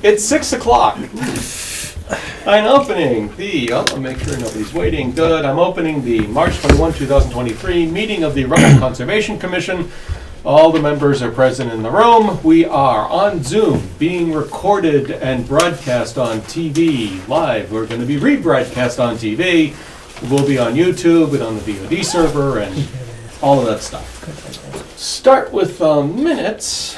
It's 6 o'clock. I'm opening I'll make sure nobody's waiting. Good. I'm opening the March 21, 2023 meeting of the Rutland Conservation Commission. All the members are present in the room. We are on Zoom, being recorded and broadcast on TV live. We're going to be rebroadcast on TV. We'll be on YouTube and on the VOD server and all of that stuff. Start with minutes.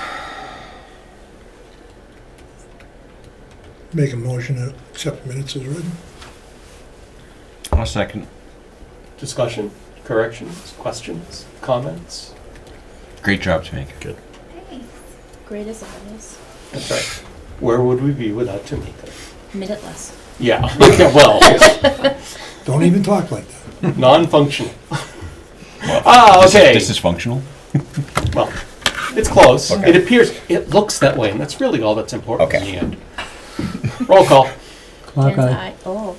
Make a motion to accept minutes as written. I'll second. Discussion, corrections, questions, comments. Great job, Tamika. Good. Thanks. Great as always. That's right. Where would we be without Tamika? Minuteless. Yeah. Well, Don't even talk like that. non-functional. This Okay. is functional? Well, it's close. Okay. It appears, it looks that way, and that's really all that's important in Okay. the end. Roll call. Jen's eye. Oh.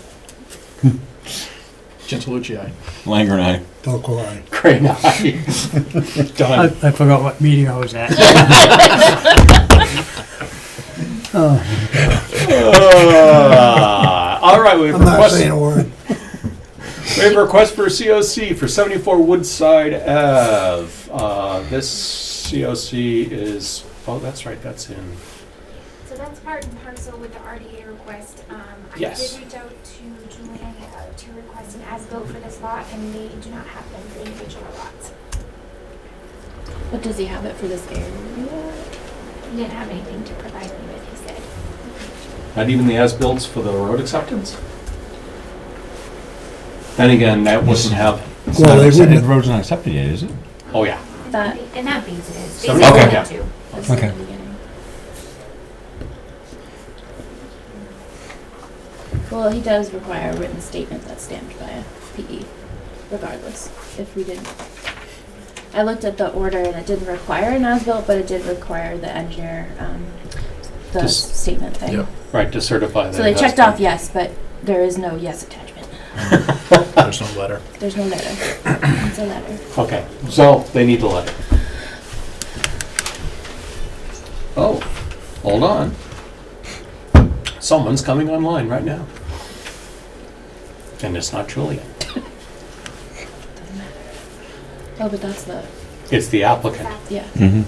Gentilucci, aye. Langer and I. Delco I. Great eye. Done. I forgot what meeting I was at. All right, we have I'm not saying a word. We have a request for a COC for 74 Woodside Ave. This COC is, oh, that's right, that's in. So that's part and parcel with the RDA request. Yes. I did reach out to Julian to request an as-built for this lot, and they do not have them for individual lots. But does he have it for this area? He didn't have anything to provide me with, he said. Not even the as-bills for the road acceptance? Then again, that wouldn't have, Well, they The wouldn't. road's not accepted yet, is it? oh yeah. That- In that phase it is. So- Phase okay. one and two. This is Okay. the beginning. Well, he does require a written statement that's stamped by a PE, regardless, if we didn't. I looked at the order and it didn't require an as-built, but it did require the engineer, the Just- statement thing. Yep. Right, to certify that. So they it checked has off yes, but there is no yes attachment. There's no letter. There's no letter. It's a letter. been- Okay, so they need the letter. Oh, hold on. Someone's coming online right now. And it's not Julian. Doesn't matter. Oh, but that's the, It's the applicant. yeah. Mm-hmm.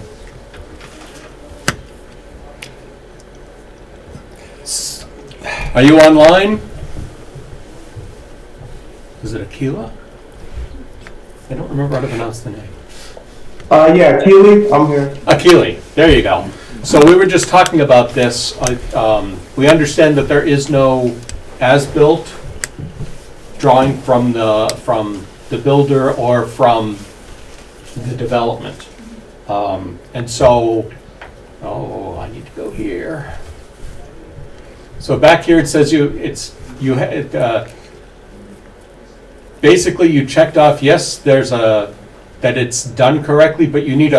Are you online? Is it Aquila? I don't remember how to pronounce the name. Yeah, Keely, I'm here. Akili, there you go. So we were just talking about this. We understand that there is no as-built drawing from the builder or from the development. And so, oh, I need to go here. So back here it says basically you checked off, yes, that it's done correctly, but you need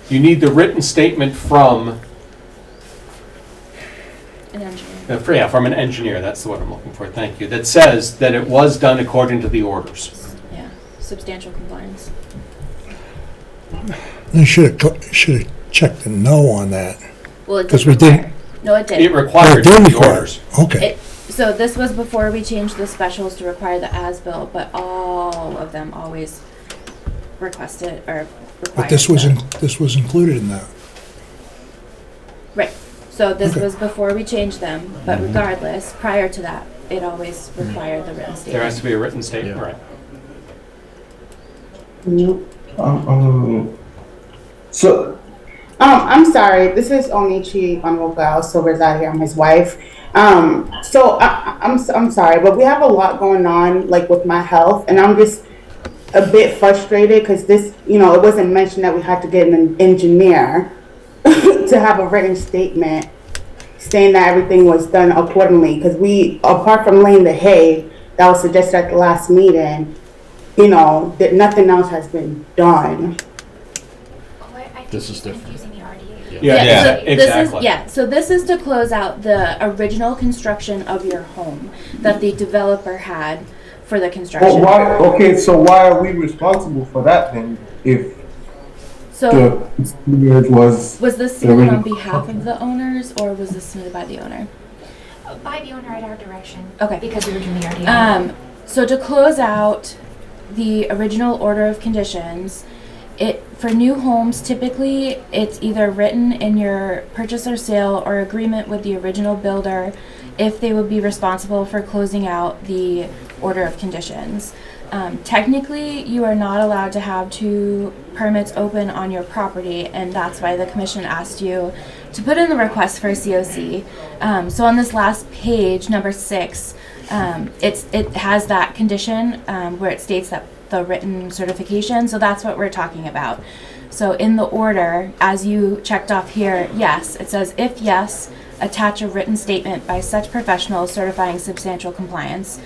you need the written statement from An engineer. from an engineer. That's the word I'm looking for. Thank you. That says that it was done according to the orders. Yeah, substantial compliance. They should have checked the no on that. Well, it 'Cause did we didn't- require. No, it It did. required Oh, it did the require. orders. Okay. So this was before we changed the specials to require the as-built, but all of them always requested or required. But this was included in that. Right. So this Okay. was before we changed them, but regardless, prior to that, it always required the written There has statement. to be a written statement, Yeah. right? So, I'm sorry. This is Onichi Onwoka Silver's out here. I'm his wife. I'm sorry, but we have a lot going on, like with my health, and I'm just a bit frustrated because this, it wasn't mentioned that we had to get an engineer to have a written statement saying that everything was done accordingly. Because apart from laying the hay that was suggested at the last meeting, that nothing else has been done. Oh, I think This is he's different. confusing the RDA. Yeah, so exactly. So this is to close out the original construction of your home that the developer had for the construction. so why are we responsible for that then? If So, the standard was, was this submitted on behalf of the owners, or was this submitted by the owner? By the owner at our direction. Okay. Because we were doing the RDA. So to close out the original order of conditions, for new homes, typically it's either written in your purchase or sale or agreement with the original builder if they would be responsible for closing out the order of conditions. Technically, you are not allowed to have two permits open on your property, and that's why the commission asked you to put in the request for a COC. So on this last page, number 6, it has that condition where it states that the written certification, so that's what we're talking about. So in the order, as you checked off here, yes, it says if yes, attach a written statement by such professional certifying substantial compliance.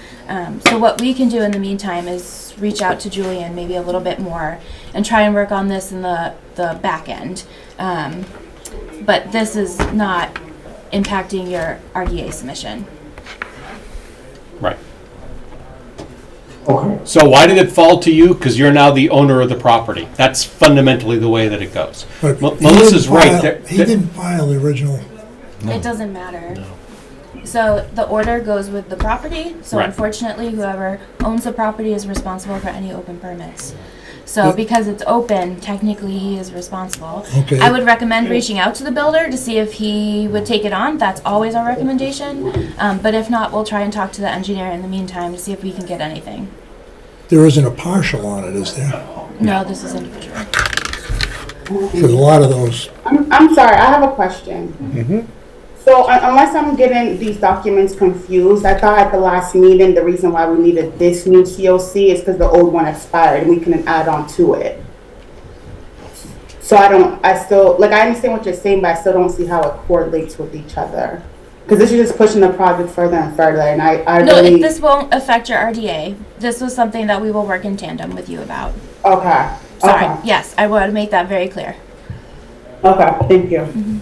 So what we can do in the meantime is reach out to Julian maybe a little bit more and try and work on this in the back end. But this is not impacting your RDA submission. Right. okay. So why did it fall to you? Because you're now the owner of the property. That's fundamentally the way that it goes. But he Melissa's didn't right. file- He didn't file the original. It doesn't matter. So the order goes with the property, so Right. unfortunately whoever owns the property is responsible for any open permits. So because it's open, technically he is responsible. Okay. I would recommend reaching out to the builder to see if he would take it on. That's always our recommendation. But if not, we'll try and talk to the engineer in the meantime to see if we can get anything. There isn't a partial on it, is there? No, this is individual. Because a lot of those, I'm sorry, I have a question. So unless I'm getting these documents confused, I thought at the last meeting, the reason why we needed this new COC is because the old one expired and we couldn't add on to it. So I understand what you're saying, but I still don't see how it correlates with each other. Because this is just pushing the project further and further, and I No, really... this won't affect your RDA. This was something that we will work in tandem with you about. Okay. Sorry, Okay. yes, I want to make that very clear. Okay, thank you.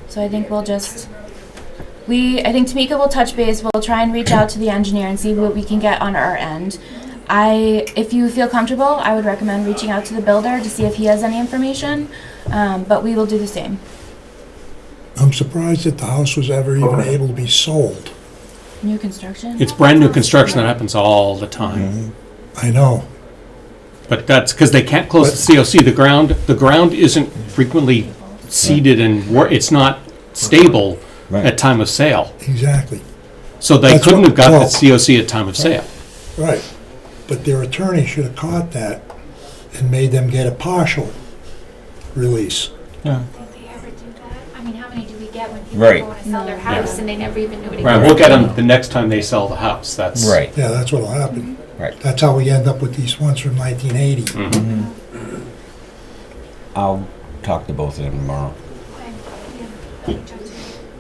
So I think we'll just, I think Tamika will touch base. We'll try and reach out to the engineer and see what we can get on our end. If you feel comfortable, I would recommend reaching out to the builder to see if he has any information, but we will do the same. I'm surprised that the house was ever even able to be sold. New construction? It's brand new construction that happens all the time. I know. But that's because they can't close the COC. The ground isn't frequently seeded and it's not stable Right. at time of sale. Exactly. So they That's couldn't what- have got well- the COC at time of sale. Right. But their attorney should have caught that and made them get a partial release. Yeah. Did they ever do that? I mean, how many do we get when people Right. go and sell their house and they never even knew it Right, we'll get them the next time they sell the house. That's Right. Yeah, that's what'll happen. Right. That's how we end up with these ones from 1980. I'll talk to both of them tomorrow. Okay.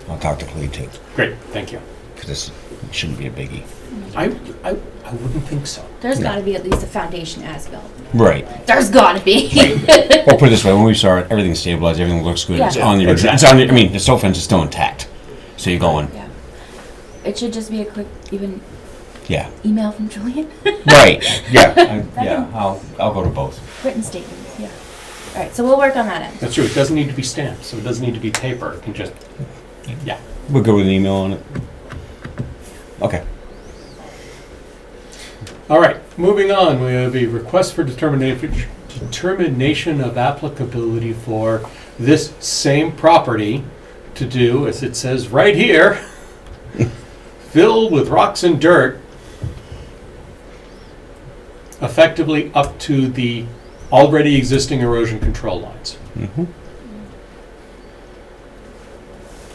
I'll talk to Clea too, Great, thank you. because this shouldn't be a biggie. I wouldn't think so. There's No. got to be at least a foundation as built. Right. There's got to be. Well, put it this way, when we saw it, everything's stabilized, everything looks good. It's Yeah. on the original. It's on the, I mean, the silt fence is still intact. So you're going, Yeah. It should just be a quick, even yeah. email from Julian. Right. Yeah. Yeah. I'll go to both. Written statement, yeah. All right, so we'll work on that end. That's true. It doesn't need to be stamped, so it doesn't need to be paper. It can just, yeah. We'll go with an email on it. Okay. All right, moving on. We have a request for determination of applicability for this same property to do, as it says right here, fill with rocks and dirt, effectively up to the already existing erosion control lines. Mm-hmm.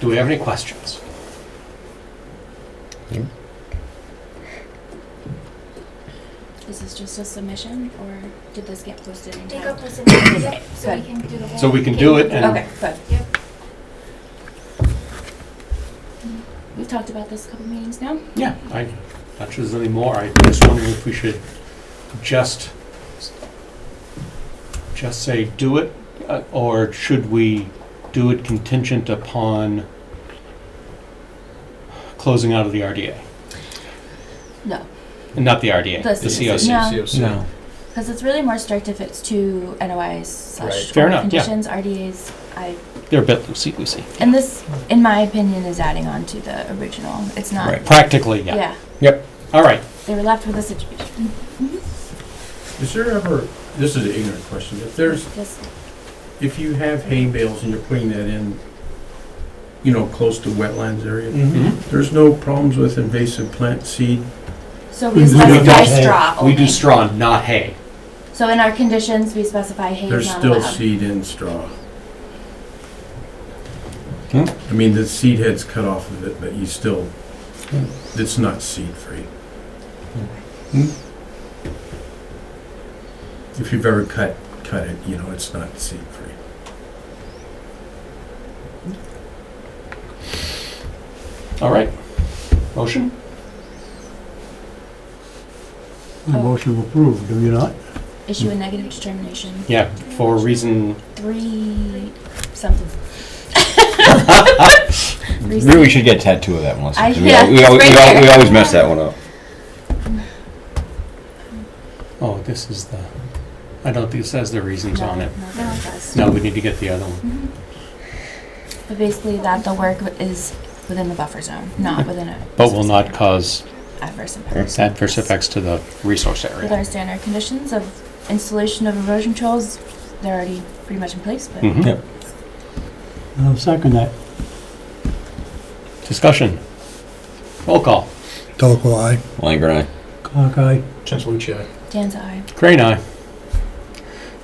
Do we have any questions? Is this just a submission, or did this get posted in They time? go posted, yep, so we Good. can do the whole. So we can do it and- Okay, good. Yep. We've talked about this a couple meetings now. Yeah, not sure there's any more. I just wondering if we should just say do it, or should we do it contingent upon closing out of the RDA? No. Not the RDA, The the COC. No. COC. No. Because it's really more strict if it's to NOIs slash Fair enough, yeah. conditions, RDAs. They're a bit loosey-goosey. And this, in my opinion, is adding on to the original. It's not. Right. Practically, yeah. Yeah. Yep, all right. They were left with a situation. Is there ever, this is an ignorant question, Just, if you have hay bales and you're putting that in, close to wetlands area, there's no problems with invasive plant seed? so we We specify don't- straw only. We do straw, not hay. So in our conditions, we specify hay is There's not still allowed. seed in straw. Hmm? I mean, the seed head's cut off of it, but you still, it's not seed free. If you've ever cut it, it's not seed free. All right. Motion? Motion approved, do you not? Issue a negative determination. Yeah, for reason, 3 something. Maybe we should get a tattoo of that one. I- We, yeah, we, it's always, right we, al- there. we always mess that one up. oh, this is the, I don't think it says the reasons on it. No, it does. No, we need to get the other one. Mhm. But basically that the work is within the buffer zone, not within a. But will not cause Adverse impacts. adverse effects to the resource With area. our standard conditions of installation of erosion controls, they're already pretty much in place, but. Mhm. Yep. I'll second that. Discussion. Roll call. Teleco, aye. Langer, aye. Clock, aye. Castellucci, aye. Dan's eye. Crane eye.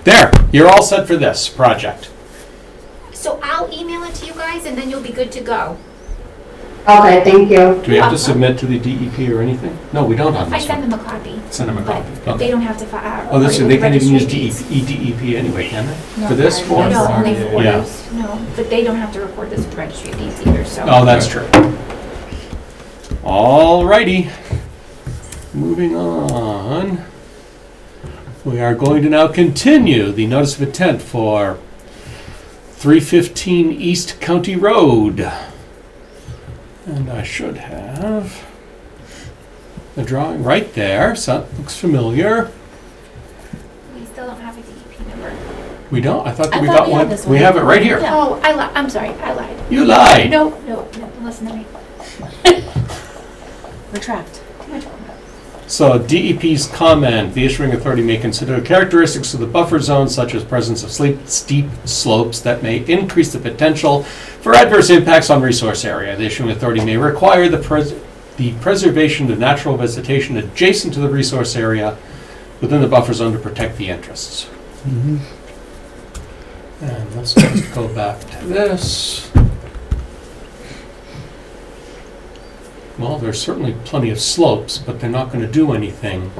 There, you're all set for this project. So I'll email it to you guys and then you'll be good to go. Okay, thank you. Do we have to submit to the DEP or anything? No, we don't on I this send one. them a copy, Send them a copy. but they Okay. don't have to file. Oh, this, they can't even use EDEP anyway, can they? Not For this part of form? it. No, only Yeah. for orders, no, but they don't have to record this with the registry of deeds either, so. Oh, that's true. All righty. Moving on. We are going to now continue the notice of intent for 315 East County Road. And I should have the drawing right there, so that looks familiar. We still don't have a DEP number. We don't? I thought that I we thought got we had one. this We one. have it right here. Yeah. Oh, I'm sorry, I lied. You lied. No, listen to me. Retract. Too much. So DEP's comment, the issuing authority may consider characteristics of the buffer zone such as presence of steep slopes that may increase the potential for adverse impacts on resource area. The issuing authority may require the preservation of natural vegetation adjacent to the resource area within the buffer zone to protect the interests. Mhm. And let's just go back to this. Well, there's certainly plenty of slopes, but they're not going to do anything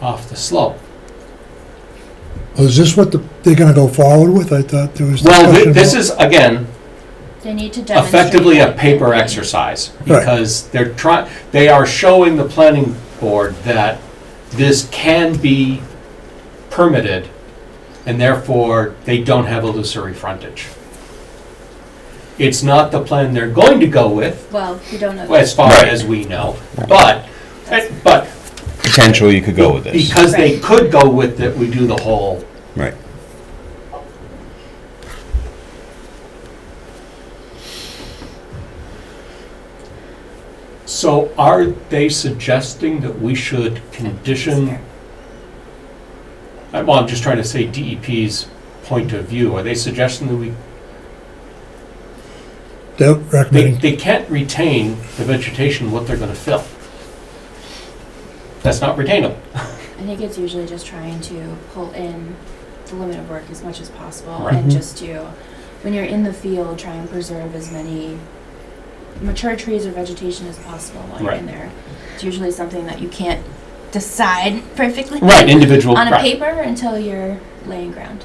off the slope. Well, is this what they're gonna go forward with? I thought there was. Well, discussion this about- is, again, They need to demonstrate. effectively a that paper they- exercise, Right. because they are showing the planning board that this can be permitted, and therefore they don't have illusory frontage. It's not the plan they're going to go with, Well, we don't know. as far Right. as we know, but Potentially, you could go with this. because they could go with it, we do the whole. Right. So are they suggesting that we should condition, well, I'm just trying to say DEP's point of view, are they suggesting that They're recommending, they can't retain the vegetation, what they're gonna fill? That's not retainable. I think it's usually just trying to pull in the limit of work as much as possible Right. and just to, when you're in the field, try and preserve as many mature trees or vegetation as possible while you're in there. It's usually something that you can't decide perfectly Right, individual, on a right. paper until you're laying ground.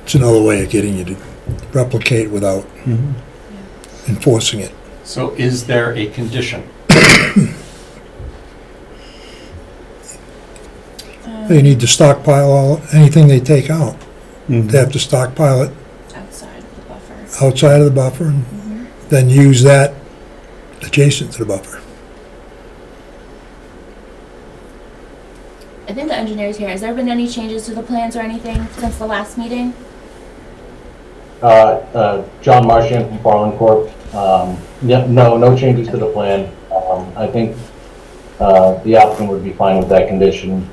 it's another way of getting you to replicate without enforcing it. So is there a condition? They need to stockpile anything they take out. Mm-hmm. They have to stockpile it Outside of the buffer. outside of the buffer and then use that adjacent to the buffer. engineer's here, has there been any changes to the plans or anything since the last meeting? John Marchand from Farland Corp. Yeah, no changes to the plan. I think the applicant would be fine with that condition.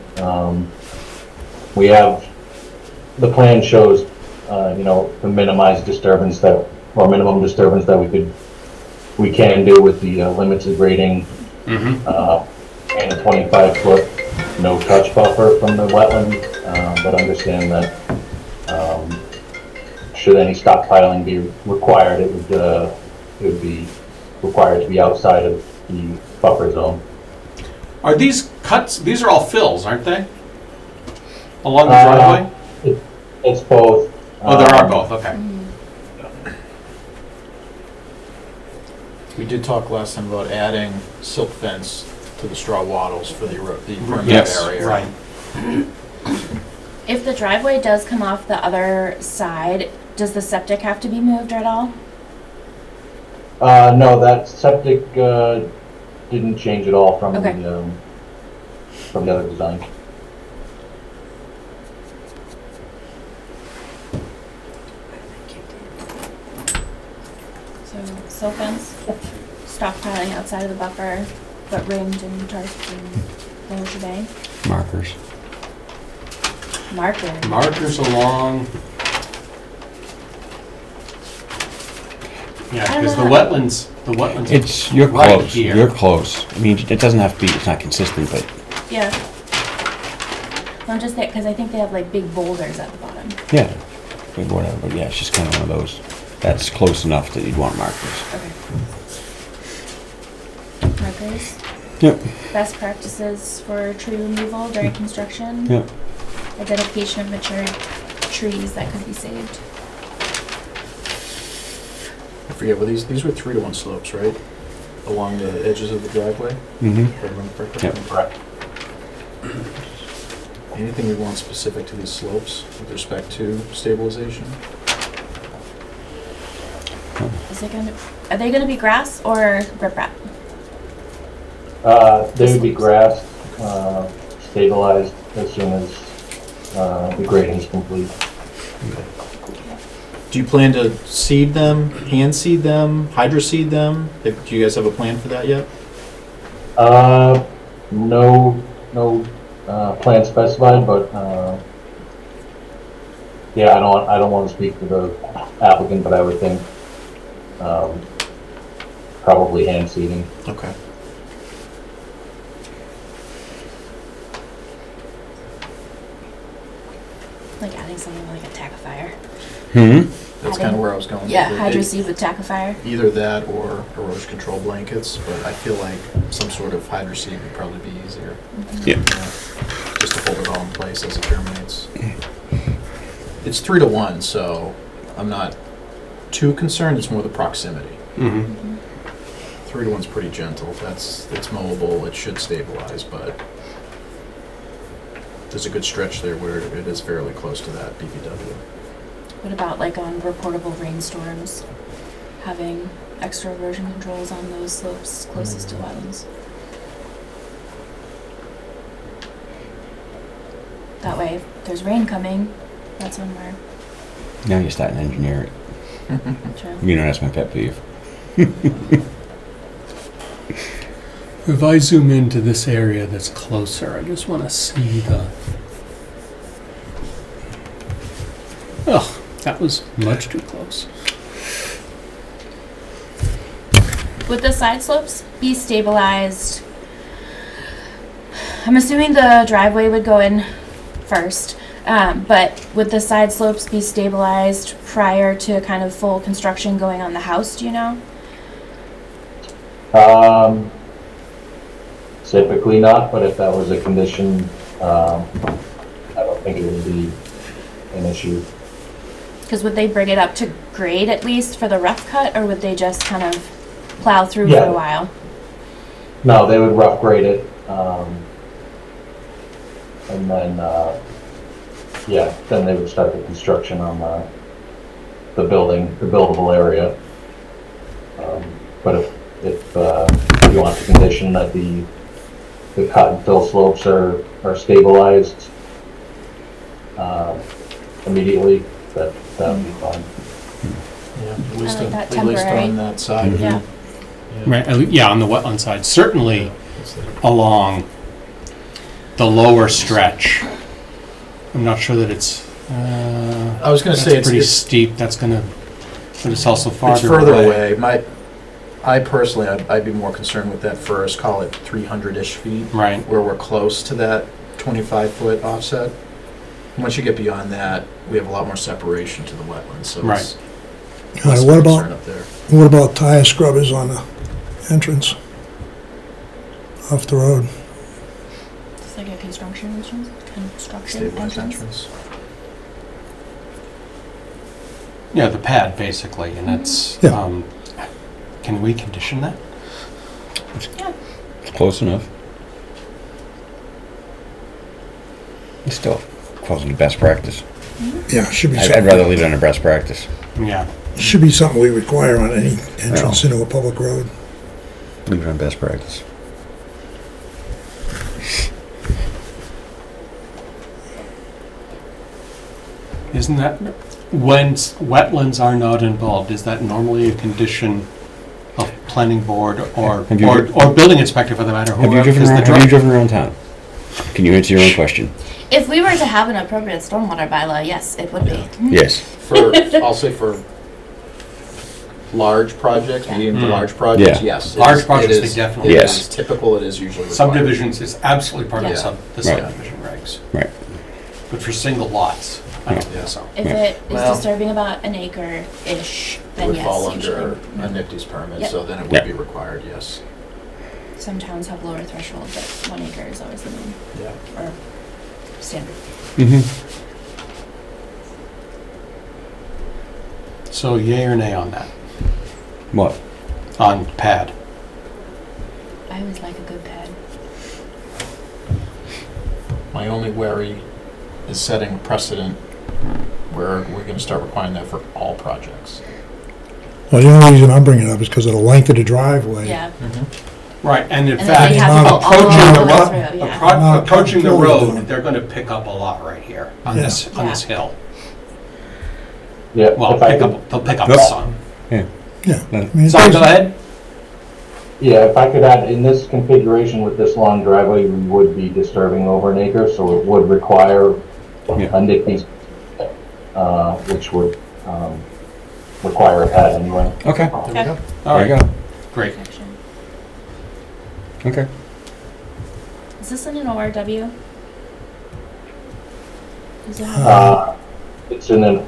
We have, the plan shows, the minimized disturbance or minimum disturbance that we can do with the limits of grading, and a 25-foot no-touch buffer from the wetland, but understand that should any stockpiling be required, it would be required to be outside of the buffer zone. Are these cuts, these are all fills, aren't they? Along the driveway? It's both. Oh, there are both, okay. We did talk last time about adding silk fence to the straw wattles for the perimeter Yes, area. right. If the driveway does come off the other side, does the septic have to be moved at all? No, that septic didn't change at all from Okay. from the other design. So, silt fence, stockpiling outside of the buffer, but ringed and tarped and the whole shebang. Markers. Marker. Markers along. Yeah, because the wetlands. You're Right close, here. you're close. I mean, it doesn't have to be, it's not consistent, but Yeah. I'm just there, because I think they have like big boulders at the bottom. yeah, but whatever, but yeah, it's just kind of one of those. That's close enough that you'd want markers. Okay. Markers. Yep. Best practices for tree removal during construction. Yep. Identification of mature trees that could be saved. I forget, well, these were 3-to-1 slopes, right? Along the edges of the driveway? Mm-hmm. If I remember correctly? Yep. Correct. Anything we want specific to these slopes with respect to stabilization? Are they gonna be grass or riprap? They would be grass, stabilized as soon as the grading is complete. Do you plan to seed them, hand seed them, hydroseed them? Do you guys have a plan for that yet? No plan specified, but yeah, I don't want to speak for the applicant, but I would think probably hand seeding. Okay. Like adding something like a tackifier. That's kind of where I was going. Yeah, with it. hydroseed with tackifier. Either that or erosion control blankets, but I feel like some sort of hydroseed would probably be easier. Yeah. Just to hold it all in place as it germinates. It's 3-to-1, so I'm not too concerned. It's more the proximity. 3-to-1's pretty gentle. It's mowable. It should stabilize, but there's a good stretch there where it is fairly close to that BVW. What about like on reportable rainstorms? Having extra erosion controls on those slopes closest to wetlands? That way, if there's rain coming, that's when we're Now you're starting to engineer it. true. You know, that's my pet peeve. If I zoom into this area that's closer, I just want to see the... Oh, that was much too close. Would the side slopes be stabilized? I'm assuming the driveway would go in first, but would the side slopes be stabilized prior to kind of full construction going on the house, do you know? Typically not, but if that was a condition, I don't think it would be an issue. Because would they bring it up to grade at least for the rough cut, or would they just kind of plow through for Yeah. a while? No, they would rough grade it, and then, yeah, then they would start the construction on the buildable area. But if you want the condition that the cut and fill slopes are are stabilized immediately, that would be fine. Yeah, at like least, that at least temporary. on that side. Yeah. Right, yeah, on the wetland side, certainly It's the- along the lower stretch. I'm not sure that it's, I was gonna that's say, it's, pretty it's steep, that's gonna, but it's also farther it's further away. I personally, I'd be more concerned with that first, call it 300-ish feet, Right, where we're close to that 25-foot offset. Once you get beyond that, we have a lot more separation to the wetlands, so it's All less right, what concern about, up there. what about tire scrubbers on the entrance? Off the road? It's like a construction entrance. Stabilized entrance. yeah, the pad, basically, and that's, Yeah. can we condition that? It's close enough. It's still close to best practice. Yeah, should be I'd something, rather leave it under best practice. Yeah, should be something we require on any entrance into a public road. Leave it on best practice. isn't that, when wetlands are not involved, is that normally a condition of planning board or Have you- or building inspector for the matter? Have you whoever, driven 'cause the around, dri- have you driven around town? Can you answer your own question? If we were to have an appropriate stormwater bylaw, yes, it would be. Yes. For, I'll say for large projects, medium to large projects, Yeah. yes. it Large is- projects, it they is- definitely- It Yes. is typical, it is usually required. Subdivisions is absolutely part of Yeah. the Right. subdivision regs. Right. But for single lots, I don't think so. If Yeah. it is Well- disturbing about an acre-ish, It then would yes, fall usually. under a NIPD's permit, Yep. so then it Yeah. would be required, yes. Some towns have lower threshold, but 1 acre is always the minimum, Yeah. or standard. Mm-hmm. So yay or nay on that, What? on pad? I always like a good pad. My only worry is setting a precedent where we're gonna start requiring that for all projects. Well, the only reason I'm bringing it up is because of the length of the driveway. Yeah. Right, and in And then fact, they have to go all approaching the the way road, through, yeah. approaching the Not road, completely. they're gonna pick up a lot right here on Yeah. this, on this hill. Yeah, Well, if I could, they'll pick up Yep. some. Yeah. I mean, it Sorry, go doesn't- ahead. yeah, if I could add, in this configuration with this long driveway, we would be disturbing over an acre, so it would require Yeah. a NIPD's, which would, require a pad anyway. Okay. There we go. All There you right, go. great. Section. Okay. Is this in an ORW? Does it have? It's in an,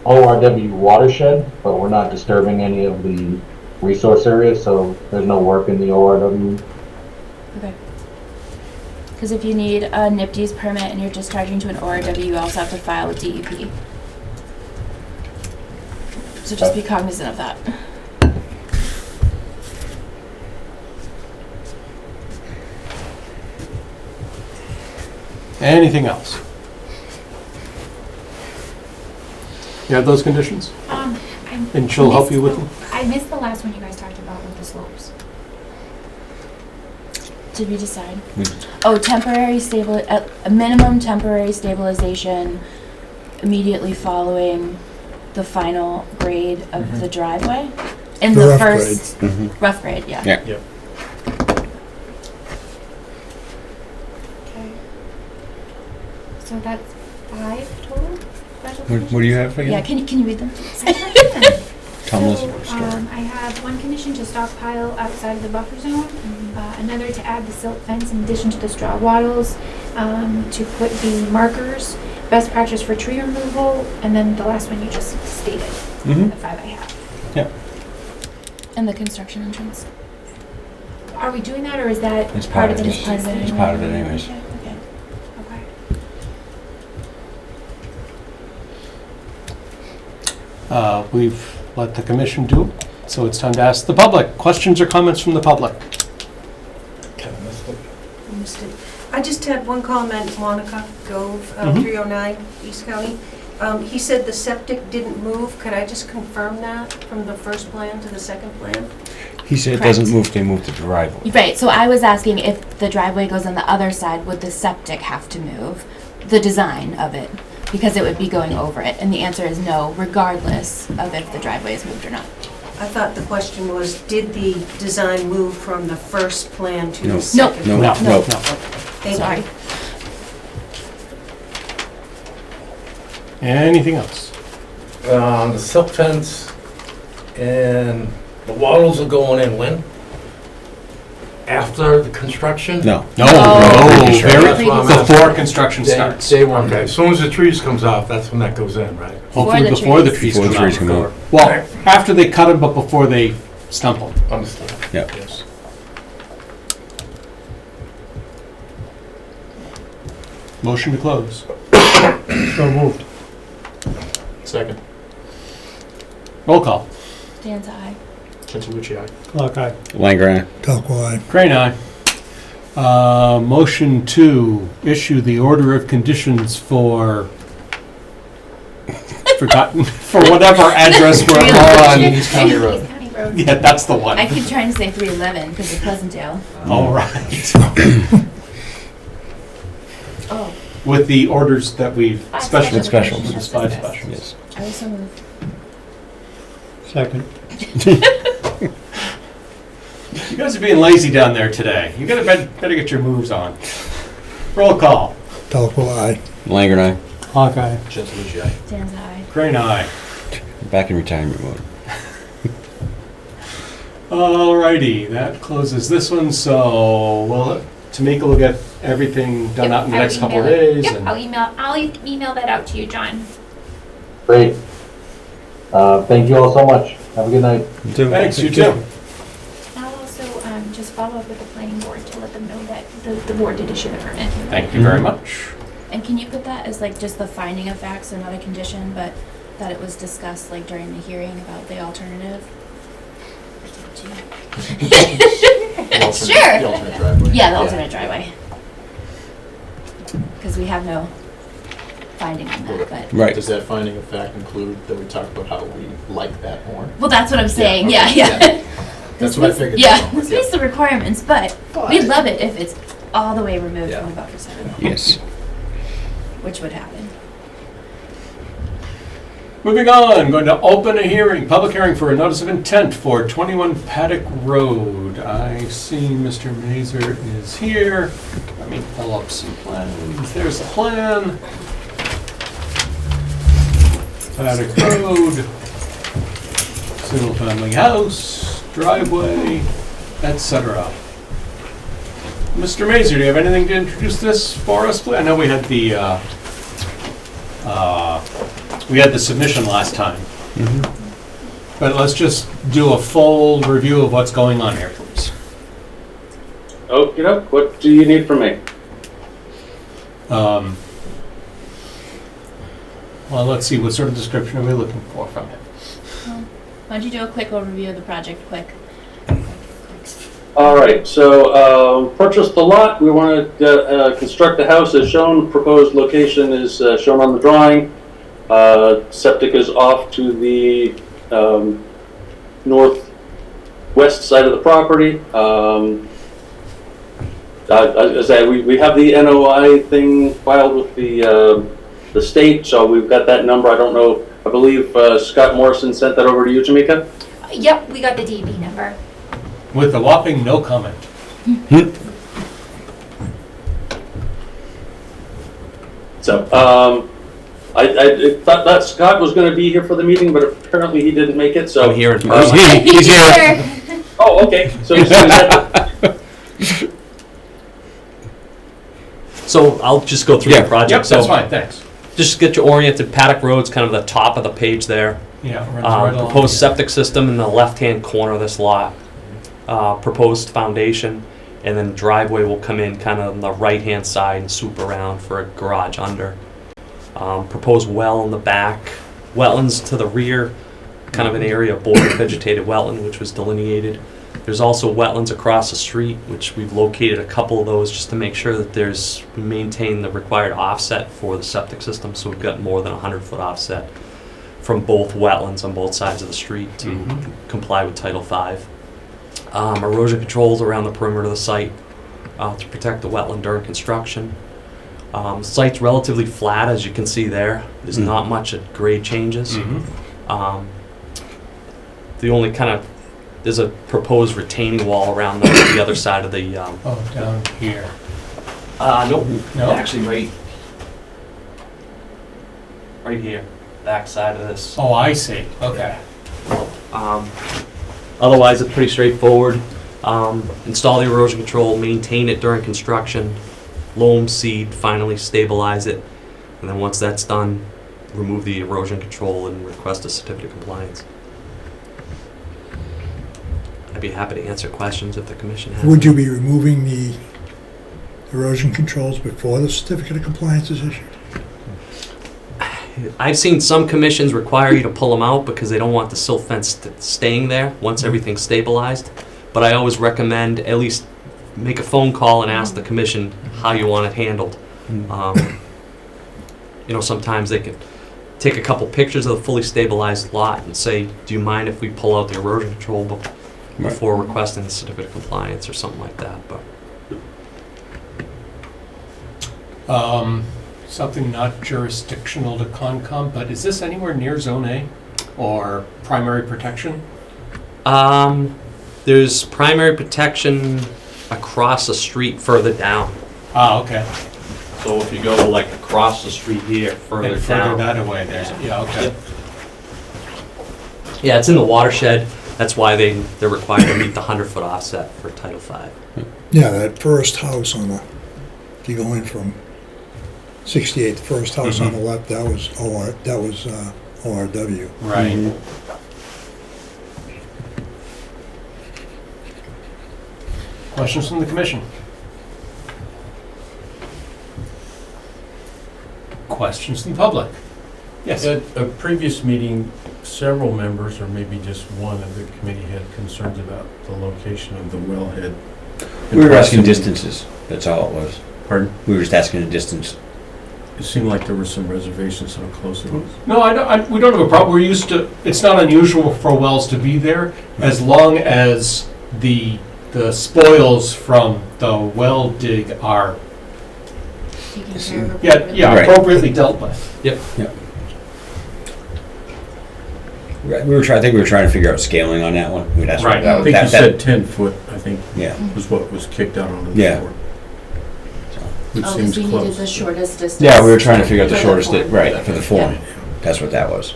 ORW watershed, but we're not disturbing any of the resource areas, so there's no work in the ORW. Okay. Because if you need a NIPD's permit and you're discharging to an ORW, you also have to file a DEP. So just be cognizant of that. Anything else? You have those conditions? And she'll help you with them? I missed the last one you guys talked about with the slopes. Did we decide? Oh, temporary a minimum temporary stabilization immediately following the final grade of the driveway? In The the rough first, Mm-hmm. rough grade, yeah. Yeah. Okay. So that's 5 total special What do you have again? Yeah, can you read them? Tell us So, the story. I have one condition to stockpile outside of the buffer zone, another to add the silt fence in addition to the straw wattles, to put the markers, best practice for tree removal, and then the last one you just stated, Mm-hmm. the 5 I have. And the construction entrance. Are we doing that, or is that It's part of it. It's part of it It's anyway. part of it anyways. Okay, okay. Okay. We've let the commission do it, so it's time to ask the public. Questions or comments from the public? I just had one comment, Monica Gove, Mhm. 309 East County. He said the septic didn't move. Could I just confirm that from the first plan to the second plan? He said it Correct. doesn't move, they move the driveway. Right, so I was asking if the driveway goes on the other side, would the septic have to move? The design of it, because it would be going over it, and the answer is no, regardless of if the driveway is moved or not. I thought the question was, did the design move from the first plan to No. the second? No, No, no. Thank Sorry. you. Anything else? The silk fence and the wattles are going in when? After the construction? No. No, No. very, That's what I'm asking. before construction starts. Day one. Okay, as soon as the trees comes off, that's when that goes in, right? Hopefully before the trees Before the come trees come out. out. Well, after they cut them, but before they stump them. Understood. Yeah. Yes. Motion to close. So moved. Second. Roll call. Dan's eye. Cantalucci, aye. Clock eye. Langer, Talco eye. Crane, aye. Motion to issue the order of conditions for, forgotten, for whatever address we're on. East County Road. East County Road. Yeah, that's the one. I keep trying to say 311 because of Pleasantdale. All right. Oh, With the orders that we've, Five special, With specials. With five specials. yes. I was so moved. Second. You guys are being lazy down there today. You gotta better get your moves on. Roll call. Talco eye. Langer and Clock eye. Cantalucci, aye. Dan's eye. Crane, aye. I, back in retirement mode. Alrighty, that closes this one, so Tamika will get everything done Yep, out in the I'll next couple of email it. days. Yep, and- I'll email that out to you, John. Great. Thank you all so much. Have a good night. Thanks, you too. I'll also just follow up with the planning board to let them know that the board did issue the permit. Thank you very much. And can you put that as like just the finding of facts, so not a condition, but that it was discussed like during the hearing about the alternative? The alternate- Sure. The alternate driveway. Yeah, the alternate driveway. Because we have no finding on that, but, Right. Does that finding of fact include that we talked about how we like that more? well, that's what I'm saying, Yeah, yeah, okay, yeah. That's what I figured. Yeah, so, this meets the requirements, but we'd love it if it's all the way removed Yeah. from the buffer zone, Yes. which would happen. Moving on, going to open a hearing, public hearing for a notice of intent for 21 Paddock Road. I see Mr. Mazer is here. Let me pull up some plans. There's the plan. Paddock Road, single family house, driveway, etc. Mr. Mazer, do you have anything to introduce this for us, please? I know we had the submission last time. But let's just do a full review of what's going on here, please. Okay, what do you need from me? Well, let's see, what sort of description are we looking for from him? Why don't you do a quick overview of the project, quick? All right, so purchased the lot. We want to construct the house as shown. Proposed location is shown on the drawing. Septic is off to the northwest side of the property. As I say, we have the NOI thing filed with the state, so we've got that number. I don't know. I believe Scott Morrison sent that over to you, Tamika. Yep, we got the DB number. With a whopping no comment. So, I thought that Scott was going to be here for the meeting, but apparently he didn't make it, so. Oh, here in person. He's here. Oh, okay. So I'll just go through the project. Yep, So that's fine, thanks. just get you oriented. Paddock Road's kind of the top of the page there. Yeah, runs right along. Proposed septic system in the left-hand corner of this lot. Proposed foundation, and then driveway will come in kind of on the right-hand side and swoop around for a garage under. Proposed well in the back, wetlands to the rear, kind of an area of border vegetated wetland which was delineated. There's also wetlands across the street, which we've located a couple of those just to make sure that we maintain the required offset for the septic system. So we've got more than 100-foot offset from both wetlands on both sides of the street to comply with Title V. Erosion controls around the perimeter of the site to protect the wetland during construction. Site's relatively flat, as you can see there. There's not much grade changes. The only there's a proposed retaining wall around the other side of the. Down here. Nope. No? Actually, right here, back side of this. Oh, I see. Okay. Otherwise, it's pretty straightforward. Install the erosion control, maintain it during construction, loam, seed, finally stabilize it, and then once that's done, remove the erosion control and request a certificate of compliance. I'd be happy to answer questions if the commission has. Would you be removing the erosion controls before the certificate of compliance is issued? I've seen some commissions require you to pull them out because they don't want the silt fence staying there once everything's stabilized. But I always recommend at least make a phone call and ask the commission how you want it handled. Sometimes they can take a couple pictures of the fully stabilized lot and say, do you mind if we pull out the erosion control before requesting the certificate of compliance or something like that. But Something not jurisdictional to Concom, but is this anywhere near Zone A or primary protection? There's primary protection across the street further down. Okay. So if you go across the street here, further And down. further that away there. Yeah, okay. Yep. Yeah, it's in the watershed. That's why they're required to meet the 100-foot offset for Title V. Yeah, that first house on the, if you go in from 68, the first house on the left, that was ORW. Right. Questions from the commission? Questions from the public? Yes. At a previous meeting, several members, or maybe just one of the committee, had concerns about the location of the wellhead. We were asking distances, that's all it was. Pardon? We were just asking the distance. It seemed like there were some reservations how close it was. No, we don't have a problem. We're used to, it's not unusual for wells to be there as long as the spoils from the well dig are Taken care of Right. appropriately dealt with. Yep. Right, I think we were trying to figure out scaling on that one. That's Right. I think you said 10 foot, I think, Yeah. was what was kicked out onto the Yeah. floor. Which Oh, seems because we needed close. the shortest distance. Yeah, we were trying to figure out the for shortest, form. right, for the form. Yeah. That's what that was.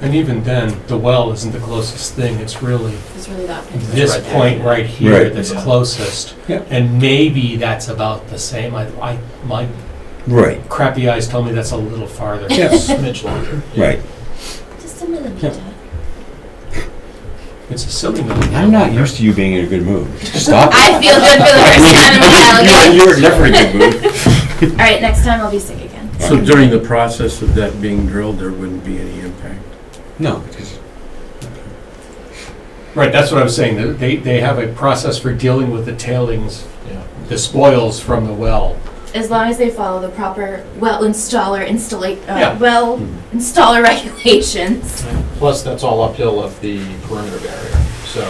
And even then, the well isn't the closest thing. It's really It's really that. this right there. point right here Right. that's closest. Yep. And maybe that's about the same. My Right, crappy eyes tell me that's a little farther. Yeah. Smidge longer. right. Just a millimeter. It's a silly millimeter. I'm not used to you being in a good mood. Stop. I feel good for the first time in a while. You were never in a good mood. All right, next time I'll be sick again. So during the process of that being drilled, there wouldn't be any impact? No, because Right, that's what I was saying. They have a process for dealing with the tailings, the spoils from the well. As long as they follow the proper well installer Yeah. installer regulations. Plus, that's all uphill of the perimeter barrier. So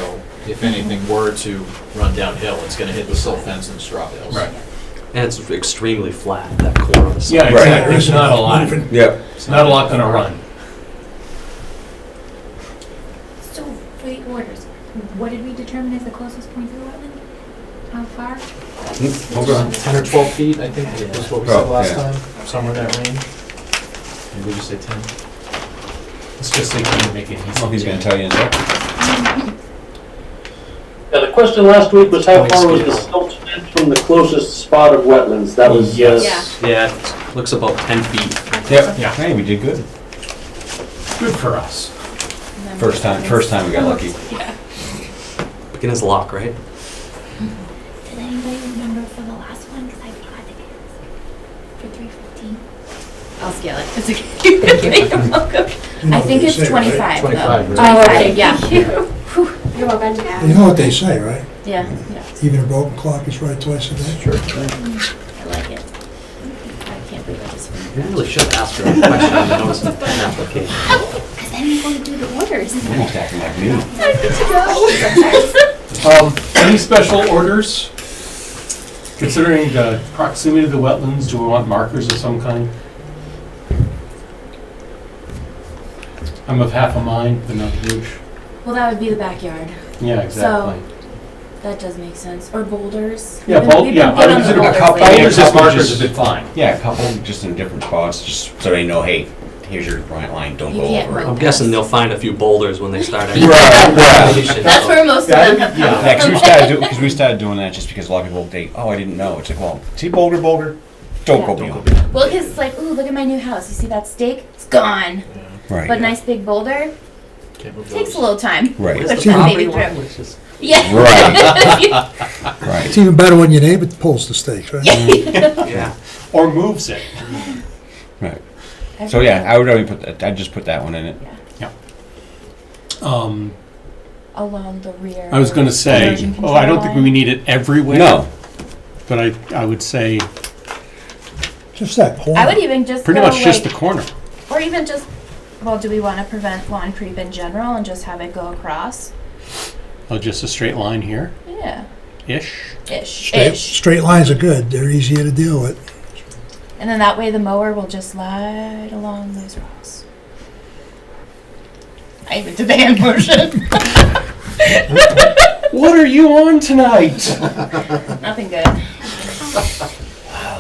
if anything were to run downhill, it's gonna hit the silt fence and straw bales. Right. And it's extremely flat, that corner of the site. Yeah, exactly. There's not a lot. yeah. It's not a lot gonna run. So, for the orders, what did we determine as the closest point to the wetland? How far? Hold on. 10 or 12 feet, I think, was what we said Oh, last yeah. time, somewhere in that range. Maybe we just say 10. Let's just say trying to make it easy. Oh, he's gonna tell you in a sec. Yeah, the question last week was how far was the silt fence from the closest spot of wetlands? That was, Yes. Yeah, it looks about 10 feet. Yep. Yeah. Hey, we did good. Good for us. First time we got lucky. Yeah. Beginner's luck, right? Did anybody remember for the last one? Because I forgot to ask. For 315. I'll scale it. It's okay. You're welcome. You know I what think they it's say, 25 right? though. 25, right? 25, okay. yeah. You're welcome. You know what they say, right? Yeah, Even a broken clock is right twice a day. Sure. I like it. I can't believe I just You really should ask her a question on the notice of intent application. Because then you're going to do the orders. Almost acting like me. I need to go. Any special orders? Considering the proximity to the wetlands, do we want markers of some kind? I'm of half a mind, but not huge. Well, that would be the backyard. Yeah, exactly. That does make sense. Or boulders. Yeah, We've been good on the consider boulders a couple, lately. just markers have been fine. Yeah, a couple just in different spots, just so they know, hey, here's your line, don't You go can't over it. move. I'm guessing they'll find a few boulders when they start. That's where most of them have come Yeah, from. because we started doing that just because a lot of people, I didn't know. It's like, well, see boulder, don't go beyond. Well, because it's like, ooh, look at my new house. You see that stake? It's gone. Right. But nice big boulder takes Takes a little time. Right. Push that baby through. Yeah. Right. Right. It's even better when your neighbor pulls the stakes, right? Yeah. Or moves it. Right. So yeah, I would only put that. I'd just put that one in it. Along the rear. I was going to say, erosion I control don't think line. we need it everywhere. No. But I would say Just that corner. I would even just pretty go much just the like- corner. Or even just, well, do we want to prevent lawn creep in general and just have it go across? Oh, just a straight line here? Yeah. Ish? Straight lines are good. They're easier to deal with. And then that way the mower will just slide along those rows. I even did the hand motion. What are you on tonight? Nothing good.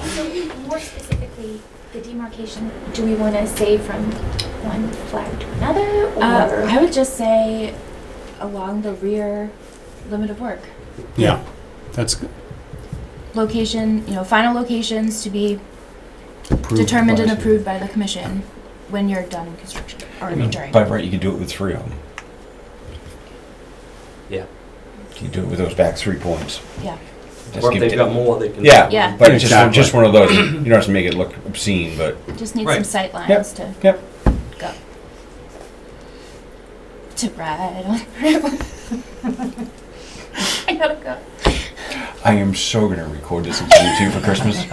So more specifically, the demarcation, do we want to say from one flag to another, or? I would just say along the rear limit of work. Yeah, that's good. Location, final locations to be determined and approved by the commission when you're done in construction, or during. By right, you can do it with 3 of them. Yeah. You can do it with those back 3 points. Yeah. Just Or if give they've it- got more, they can. Yeah, Yeah. but it's Exactly. just one of those. You don't have to make it look obscene, but Just need Right. some sight lines Yep. to Yep. go. To ride on. I gotta go. I am so gonna record this and send it to you for Christmas.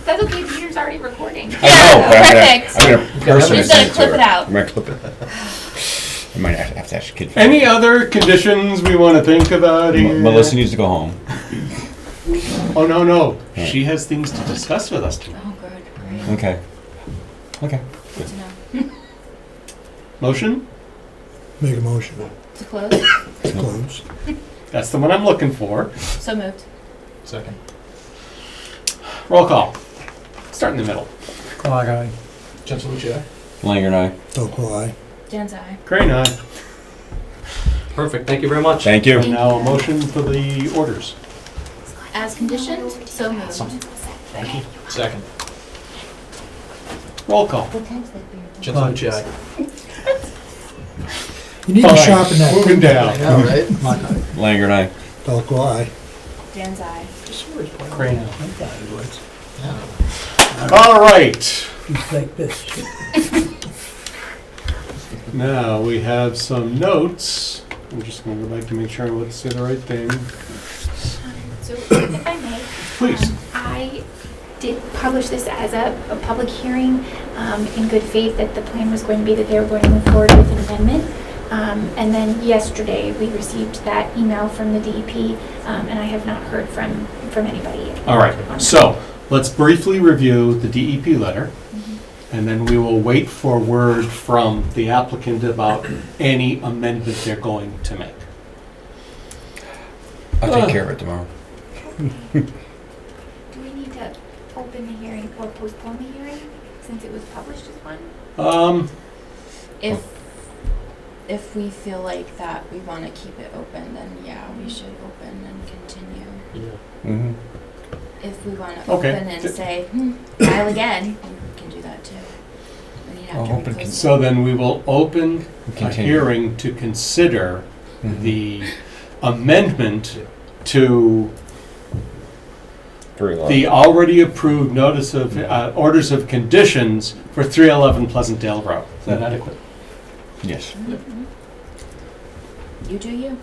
That's okay, Peter's already recording. I know, but perfect. I'm gonna personally Just gotta send it to clip her. it out. I'm gonna clip it. I might have to ask your kid. for Any other conditions we want to think about it. here? Melissa needs to go home. Oh, no. Yeah. She has things to discuss with us tonight. Oh, good. Great. Okay. Okay. Good to know. Motion? Make a motion To close? to close. That's the one I'm looking for. So moved. Second. Roll call. Start in the middle. Clock eye. Jensen Lucia. Langer and I. Don't eye. Dan's eye. Crane, aye. Perfect, thank you very much. Thank you. And now a motion for the orders. As conditioned, so moved. Second. Roll call. Jensen Lucia. You need to sharpen that. Moving down. I know, right? Clock eye. Langer and I. Don't eye. Dan's eye. Crane, All right. He's like this. Now we have some notes. I'm just going to go back to make sure I want to say the right thing. So if I may. Please. I did publish this as a public hearing in good faith that the plan was going to be that they were going to move forward with an amendment. And then yesterday, we received that email from the DEP, and I have not heard from anybody. All right. So let's briefly review the DEP letter, and then we will wait for word from the applicant about any amendment they're going to make. I'll take care of it tomorrow. Do we need to open the hearing or postpone the hearing since it was published as one? If we feel like that we want to keep it open, then yeah, we should open and continue. Yeah. Mm-hmm. If we want to Okay. open and say, file again, we can do that too. We need to have to Open repost it. So then we will open a Continue. hearing to consider Mhm. the amendment to 3 the already approved notice of orders of conditions for 311 Pleasantdale Road. Is that adequate? Yes. You do you.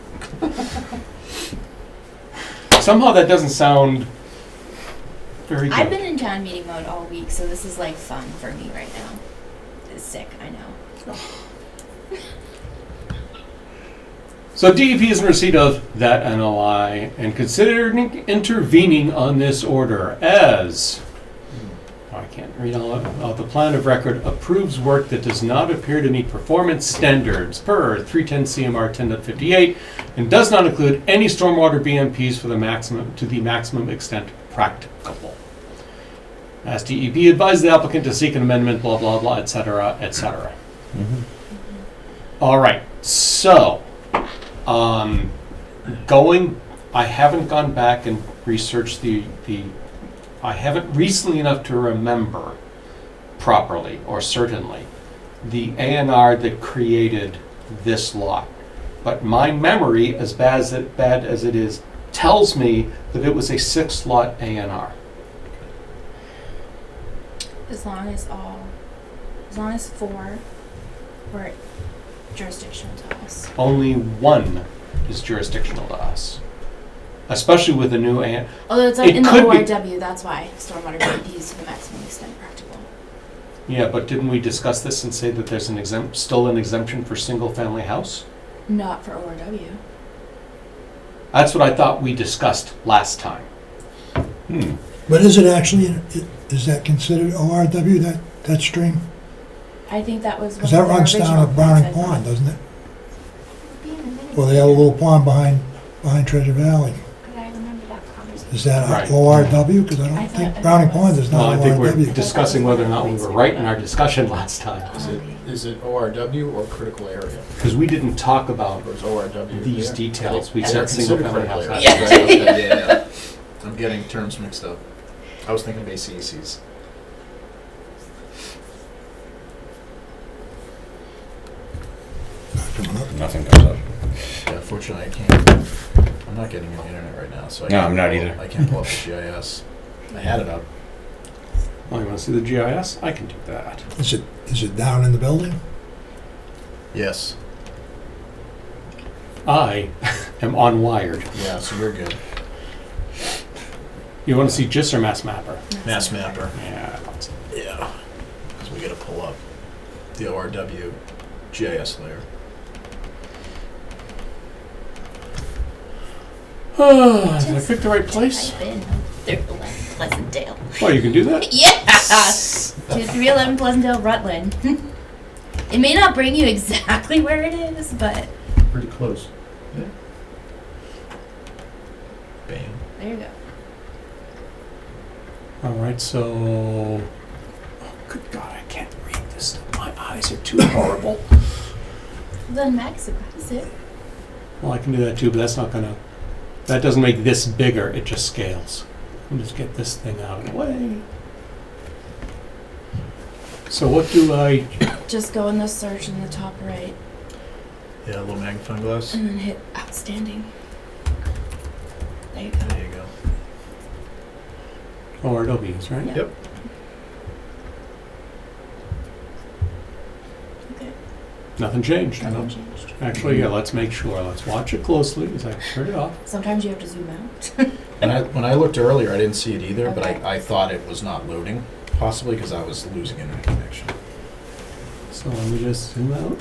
Somehow that doesn't sound very good. I've been in town meeting mode all week, so this is like fun for me right now. It's sick, I know. So DEP is in receipt of that NOI and considering intervening on this order as, I can't read all of it, the plan of record approves work that does not appear to meet performance standards per 310 CMR 10.58 and does not include any stormwater BMPs to the maximum extent practicable. As DEP advised the applicant to seek an amendment, blah, blah, blah, et cetera, et cetera. All right, so, I haven't gone back and researched I haven't recently enough to remember properly, or certainly, the A&R that created this lot. But my memory, as bad as it is, tells me that it was a 6-lot A&R. As long as 4 were jurisdictional to us. Only 1 is jurisdictional to us. Especially with the new A&R. Although it's in the ORW, that's why stormwater BMPs to the maximum extent practical. Yeah, but didn't we discuss this and say that there's still an exemption for single-family house? Not for ORW. That's what I thought we discussed last time. But is it actually, is that considered ORW, that stream? I think that was. Because that runs down at Browning Pond, doesn't it? Well, they have a little pond behind Treasure Valley. Could I remember that conversation? Is that Right. ORW? Because I don't think Browning Pond is No, not I think we're ORW. discussing whether or not we were right in our discussion last time. Is it ORW or critical area? Because we didn't talk about Or is ORW? these there? details. We They're said considered single-family house. critical area. Right, okay, yeah. I'm getting terms mixed up. I was thinking of ACECs. Nothing comes up. Yeah, unfortunately, I can't. I'm not getting on the internet right now, so I No, can't I'm not pull- either. I can't pull up the GIS. I had it up. Oh, you want to see the GIS? I can do that. Is it down in the building? Yes. I am unwired. Yeah, so you're good. You want to see GIS or Mass Mapper? Mass Mapper. Yeah. Yeah. Because we got to pull up the ORW GIS layer. Did I pick the right place? Type in Pleasantdale. Oh, you can do that? Yes! 2311 Pleasantdale, Rutland. It may not bring you exactly where it is, but Pretty close. Bam. there you go. All right, so... Oh, good God, I can't read this. My eyes are too horrible. Then maximize it. Well, I can do that too, but that's not gonna... That doesn't make this bigger, it just scales. Let me just get this thing out of the way. So what do I... Just go in the search in the top right Yeah, a little magnifying glass. and then hit outstanding. There you go. There you go. ORWs, right? Yeah. Yep. Okay. Nothing changed. Nothing No. changed. Actually, yeah, let's make sure. Let's watch it closely as I turn it off. Sometimes you have to zoom out. When I looked earlier, I didn't see it either, but Okay. I thought it was not loading, possibly because I was losing internet connection. So let me just zoom out.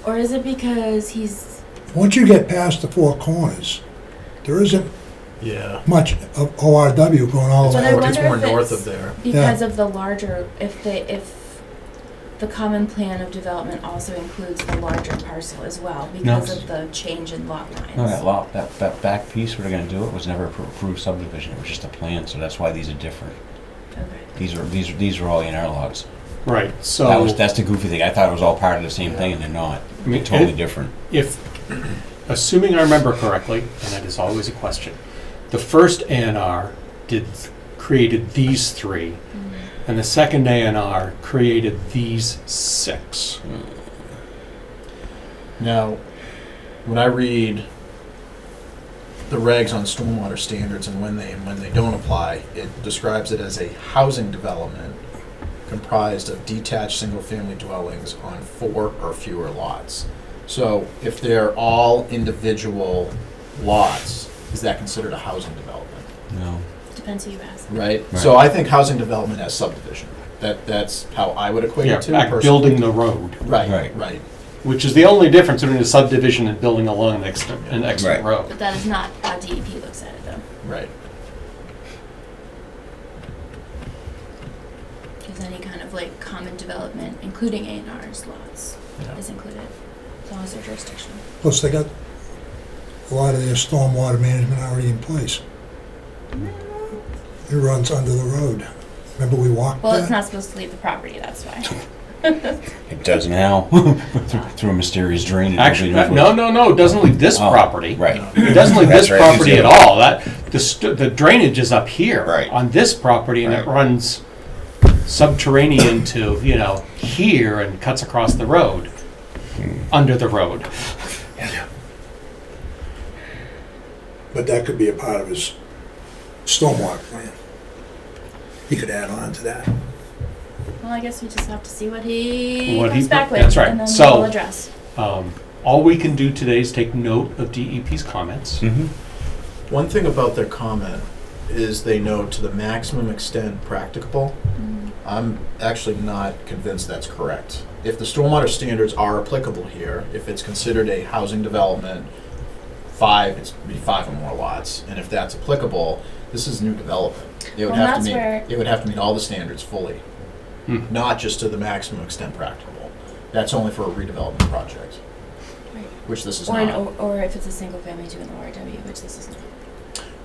Or is it because he's Once you get past the 4 corners, there isn't Yeah. much of ORW going all the But way I over. It's wonder more if north it's of there. because of the larger, if the common plan of development also includes the larger parcel as well, because No. of the change in lot lines. No, that lot, that back piece where they're gonna do it was never approved subdivision, it was just a plan, so that's why these are different. Okay. These are all A&R lots. Right, so... That's the goofy thing, I thought it was all part of the same thing, and they're not. I mean, They're totally different. If, assuming I remember correctly, and that is always a question, the first A&R created these 3, and the second A&R created these 6. Now, when I read the regs on stormwater standards and when they don't apply, it describes it as a housing development comprised of detached single-family dwellings on 4 or fewer lots. So if they're all individual lots, is that considered a housing development? No. Depends who you ask. Right? Right. So I think housing development as subdivision. That's how I would equate Yeah, it to. back personally. building the road. Right, Right. right. which is the only difference between a subdivision and building along an extant Right. road. But that is not how DEP looks at it, though. Right. Because any kind of like common development, including A&R's lots, Yeah. is included, as long as they're jurisdictional. Plus, they got a lot of their stormwater management already in place. It runs under the road. Remember we walked Well, that? it's not supposed to leave the property, that's why. It does now, through a mysterious drainage. Actually, no, it doesn't leave this Oh, property. right. It doesn't leave That's this right, property at it's the all. The drainage is up here. Right. On this property, and it Right. runs subterranean to, here and cuts across the road, under the road. But that could be a part of his stormwater plan. He could add on to that. Well, I guess we just have to see what he What comes he- back with, that's right. and then So- we'll address. All we can do today is take note of DEP's comments. Mm-hmm. One thing about their comment is they note to the maximum extent practicable. I'm actually not convinced that's correct. If the stormwater standards are applicable here, if it's considered a housing development, it's be 5 or more lots, and if that's applicable, this is new development. It would Well, have to that's meet, where- it would have to meet all the standards fully, not just to the maximum extent practicable. That's only for a redevelopment project, Right. which this is Or, not. or if it's a single family to an ORW, which this is not.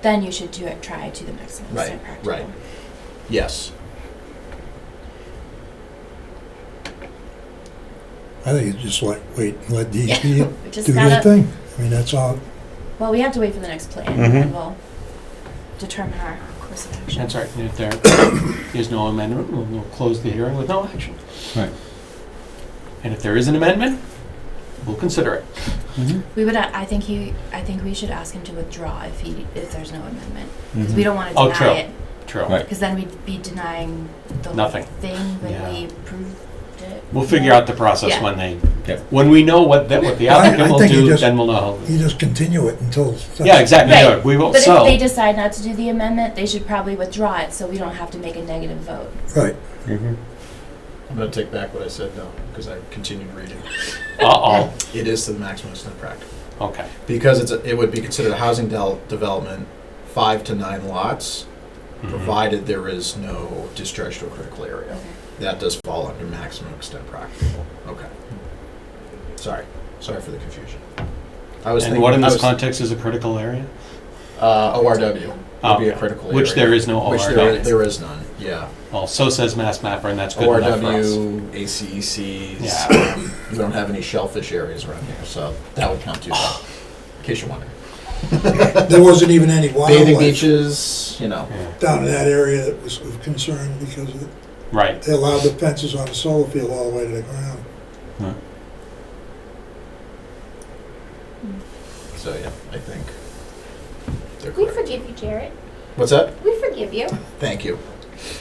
Then you should try to the maximum Right, extent practical. right. Yes. I think it's just wait and let DEP We do just their gotta, thing. I mean, that's all. well, we have to wait for the next plan, and Mhm. then we'll determine our course of action. That's right. And if there is no amendment, we'll close the hearing with no action. Right. And if there is an amendment, we'll consider it. We would, I think we should ask him to withdraw if there's no amendment, because Mhm. we don't want to Oh, deny true. it, True. Right. because then we'd be denying the Nothing. thing when Yeah. we approved it. We'll figure out the process Yeah. when we know what the applicant I will think you do, just- then we'll know how. You just continue it until. Yeah, exactly. Right. No, we will, But so. if they decide not to do the amendment, they should probably withdraw it, so we don't have to make a negative vote. Right. Mm-hmm. I'm going to take back what I said now, because I continued reading. Uh-oh. It is to the maximum extent practical. Okay. Because it would be considered a housing development, 5 to 9 lots, provided there is no discharge to a critical area. Okay. That does fall under maximum extent practical. Okay. Sorry for the confusion. I was And thinking. what in I this was- context is a critical area? ORW would be a Okay. critical area. Which there is no Which ORW. there is none, yeah. Well, so says Mass Mapper, and that's good enough for us. ORW, ACECs, Yeah. we don't have any shellfish areas around here, so that would count too, in case you're wondering. There wasn't even any Bathing wildlife beaches, Yeah. down in that area that was of concern because of Right. they allowed the fences on the solar field all the way to the ground. So, yeah, I think they're We correct. forgive you, Jarrett. What's that? We forgive you. Thank you.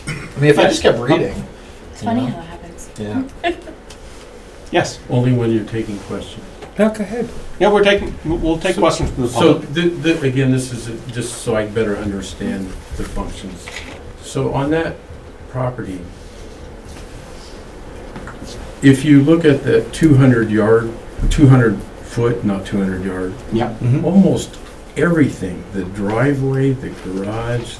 I mean, if I just kept reading. It's you funny know? how it happens. Yeah. Yes. Only when you're taking questions. Go ahead. Yeah, we'll take questions from the So, public. again, this is just so I better understand the functions. So on that property, if you look at the 200 foot, not 200 yard, Yeah. almost everything, the driveway, the garage,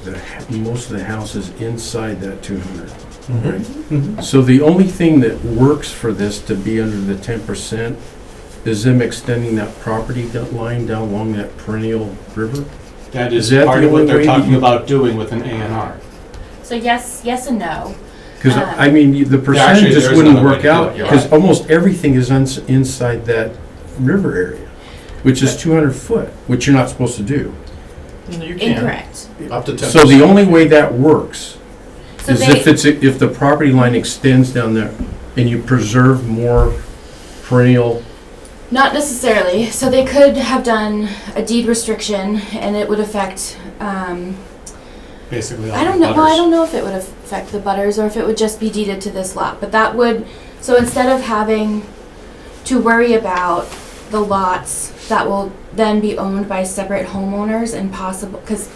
most of the house is inside that 200. Right? So the only thing that works for this to be under the 10% is them extending that property line down along that perennial river? That Is is that part the of what only they're way talking you- about doing with an A&R. So yes and no. Because, I mean, the Actually, percentage just there's wouldn't another way work to do out, it, you're because right. almost everything is inside that river area, which is 200 foot, which you're not supposed to do. You can. Incorrect. Up to 10%. So the only way that works So is if the property line extends down there and you preserve more perennial. Not necessarily. So they could have done a deed restriction, and it would affect. Basically, all I don't the know. Well, I butters. don't know if it would affect the butters or if it would just be deeded to this lot. But that would. So instead of having to worry about the lots that will then be owned by separate homeowners and possible, because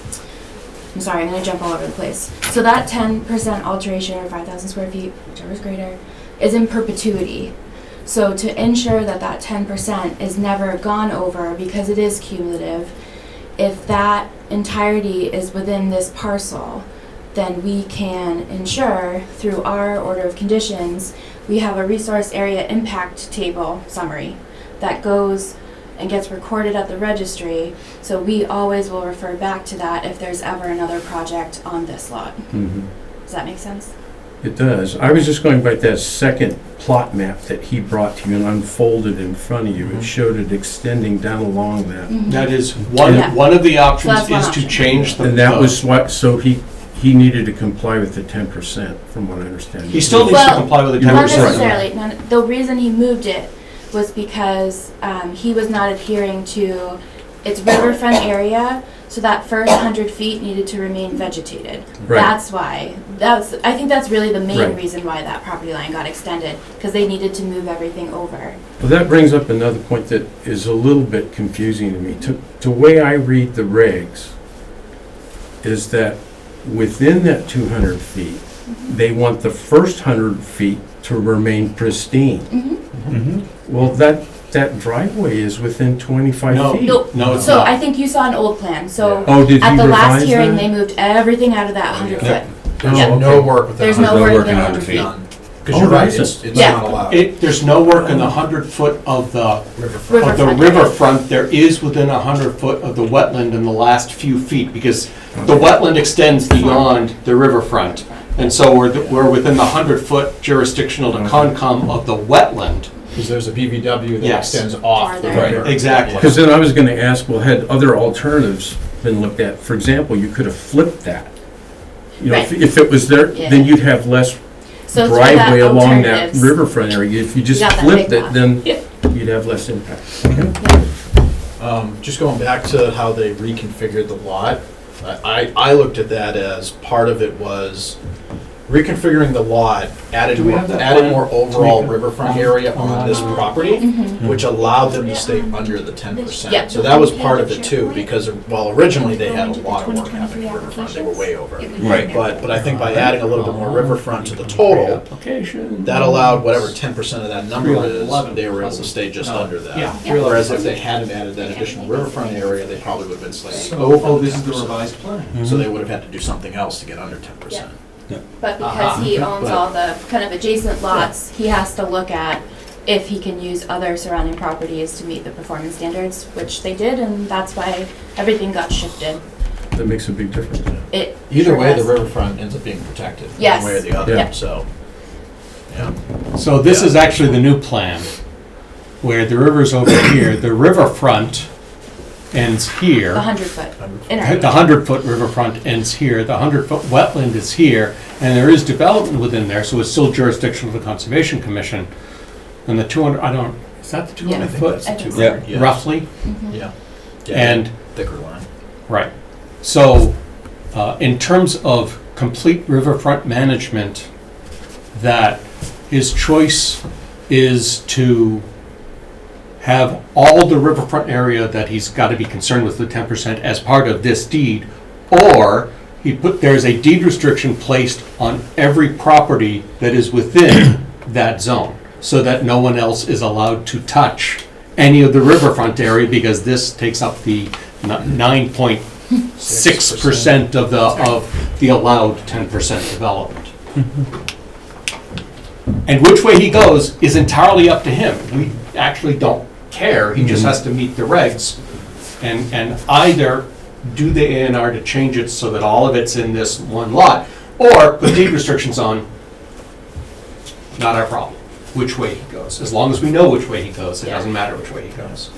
I'm sorry, I'm going to jump all over the place. So that 10% alteration or 5,000 square feet, whichever is greater, is in perpetuity. So to ensure that that 10% is never gone over, because it is cumulative, if that entirety is within this parcel, then we can ensure through our order of conditions, we have a resource area impact table summary that goes and gets recorded at the registry. So we always will refer back to that if there's ever another project on this lot. Mhm. Does that make sense? It does. I was just going by that second plot map that he brought to you and unfolded in front of you. It showed it extending down along that. That is one, Yeah. one of the So options that's one is to option. change the. And that was what, so he needed to comply with the 10%, from what I understand. He still needs to Well, comply with the Not Not 10%. necessarily. No, the reason he moved it was because he was not adhering to its riverfront area, so that first 100 feet needed to remain vegetated. Right. That's why. I think that's really the main Right. reason why that property line got extended, because they needed to move everything over. Well, that brings up another point that is a little bit confusing to me. The way I read the regs is that within that 200 feet, they want the first 100 feet to remain pristine. Well, that driveway is within 25 No. feet. Nope. No, it's So not. I think you saw an old plan. So Oh, did at he the last revise hearing, that? they moved everything out of that 100 Yeah. foot. There's Yeah. no work within There's 100 no work work within in 100 feet. None. Because you're Oh, right, that's it's Yeah. not allowed. There's no work in the 100-foot of the Riverfront. riverfront. There is within 100-foot of the wetland in the last few feet, because the wetland extends beyond the riverfront. And so we're within the 100-foot jurisdictional to Concom of the wetland. Because there's a BVW that Yes. extends off the Farther. river. Exactly. Because then I was going to ask, well, had other alternatives been looked at? For example, you could have flipped that. You know, Right. if it was there, Yeah. then you'd have less So through that driveway along that alternatives- riverfront area. If you just got that flipped big it, lot. then Yeah. you'd have less impact. Just going back to how they reconfigured the lot, I looked at that as part of it was reconfiguring the lot, added Do we more, have that added plan? more overall riverfront area on this property, Mhm. which allowed them to stay under the 10%. Yeah. So that was part of it too, because, well, originally they had a lot of work happening in riverfront, they were way over. Right. But I think by adding a little bit more riverfront to the total, Application. that allowed whatever 10% of that number is, 311 they were able to stay just under that. Yeah. Whereas if they hadn't added that additional riverfront area, they probably would have been slightly Oh, over this is the 10%. revised plan. So they would have had to do something else to get under 10%. But because he owns But- all the kind of adjacent lots, he has to look at if he can use other surrounding properties to meet the performance standards, which they did, and that's why everything got shifted. That makes a big difference. It Either sure way, the does. riverfront ends up being protected, Yes. one way or the other, Yeah. so. Yeah. So this is actually the new plan, where the river's over here, the riverfront ends here. The 100 foot. The Inner. 100-foot riverfront ends here, the 100-foot wetland is here, and there is development within there, so it's still jurisdiction of the Conservation Commission. And the 200, is that the Yeah. 200 I think foot, that's the I think 200, so. yeah. roughly? Mhm. Yeah. And, Thicker line. right. So, in terms of complete riverfront management, that his choice is to have all the riverfront area that he's got to be concerned with the 10% as part of this deed, or there's a deed restriction placed on every property that is within that zone, so that no one else is allowed to touch any of the riverfront area, because this takes up the 9.6% of the allowed 10% development. And which way he goes is entirely up to him. We actually don't care, he just has to meet the regs. And either do the A&R to change it so that all of it's in this one lot, or put deed restrictions on, not our problem, which way he goes. As long as we know which way he goes, it Yeah. doesn't matter which way he goes.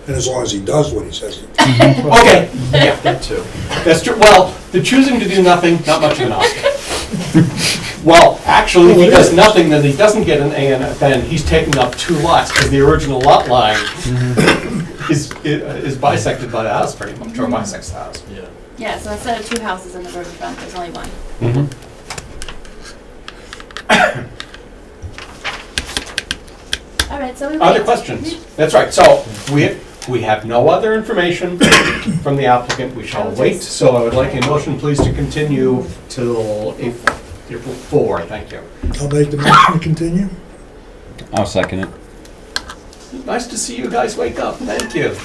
And as long as he does what he says he Okay, yeah, That too. that's true. Well, the choosing to do nothing, not much of an option. Well, actually, if he does nothing, then he doesn't get an A, and then he's taking up two lots, because the original lot line is bisected by the house pretty much, or bisects the house. Yeah. Yeah, so instead of 2 houses in the riverfront, there's only one. All right, so we wait. Other questions? That's right, so we have no other information from the applicant, we shall wait. So I would like a motion, please, to continue till April. April 4, thank you. I'll make the motion to continue. I'll second it. Nice to see you guys wake up, thank you.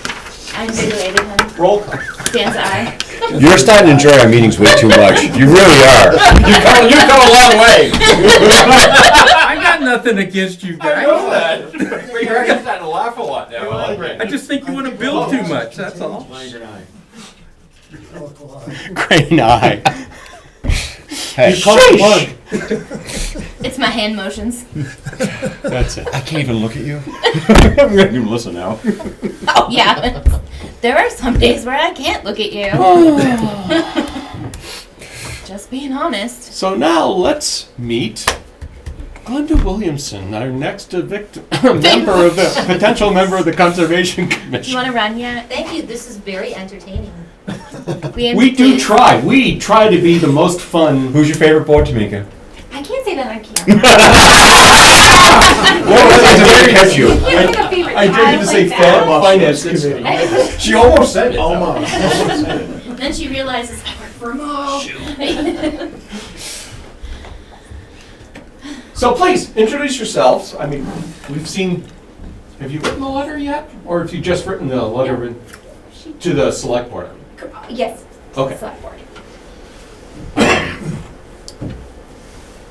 I'm invigorated, honey. Roll call. Dan's eye. You're starting to enjoy our meetings way too much. You really are. You've come a long way. I got nothing against you I know guys. that. But you're starting to laugh a lot now. I like it. I just think you want to build too much, that's all. Green eye. Hey, You caught the bug. It's my hand motions. That's it. I can't even look at you. I'm gonna even listen now. Oh, yeah. There are some days where I can't look at you. Just being honest. So now let's meet Glenda Williamson, our next potential member of the Conservation Do you Commission. want to run yet? Thank you, this is very entertaining. We do try. We try to be the most fun. Who's your favorite board, Tamika? I can't say that on camera. What was it to catch you? I dare you to say Finance Committee. She almost said it. Almost. Then she realizes I work for a mall. So please, introduce yourselves. I mean, we've seen, have you written the letter yet? Or have you just written the letter to the select board? Yes. Okay. Select board.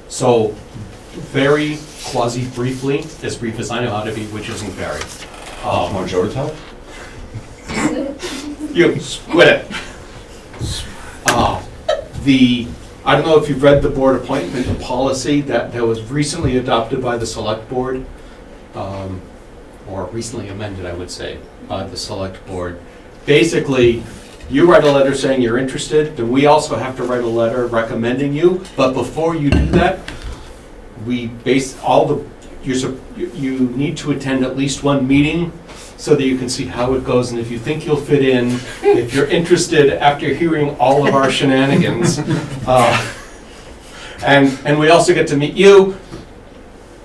So, very quasi-briefly, as brief as I know how to be, which isn't very. Want Joe to tell? You, quit it. I don't know if you've read the board appointment policy that was recently adopted by the select board, or recently amended, I would say, by the select board. Basically, you write a letter saying you're interested, then we also have to write a letter recommending you, but before you do that, we base all the, you need to attend at least one meeting so that you can see how it goes, and if you think you'll fit in, if you're interested after hearing all of our shenanigans. And we also get to meet you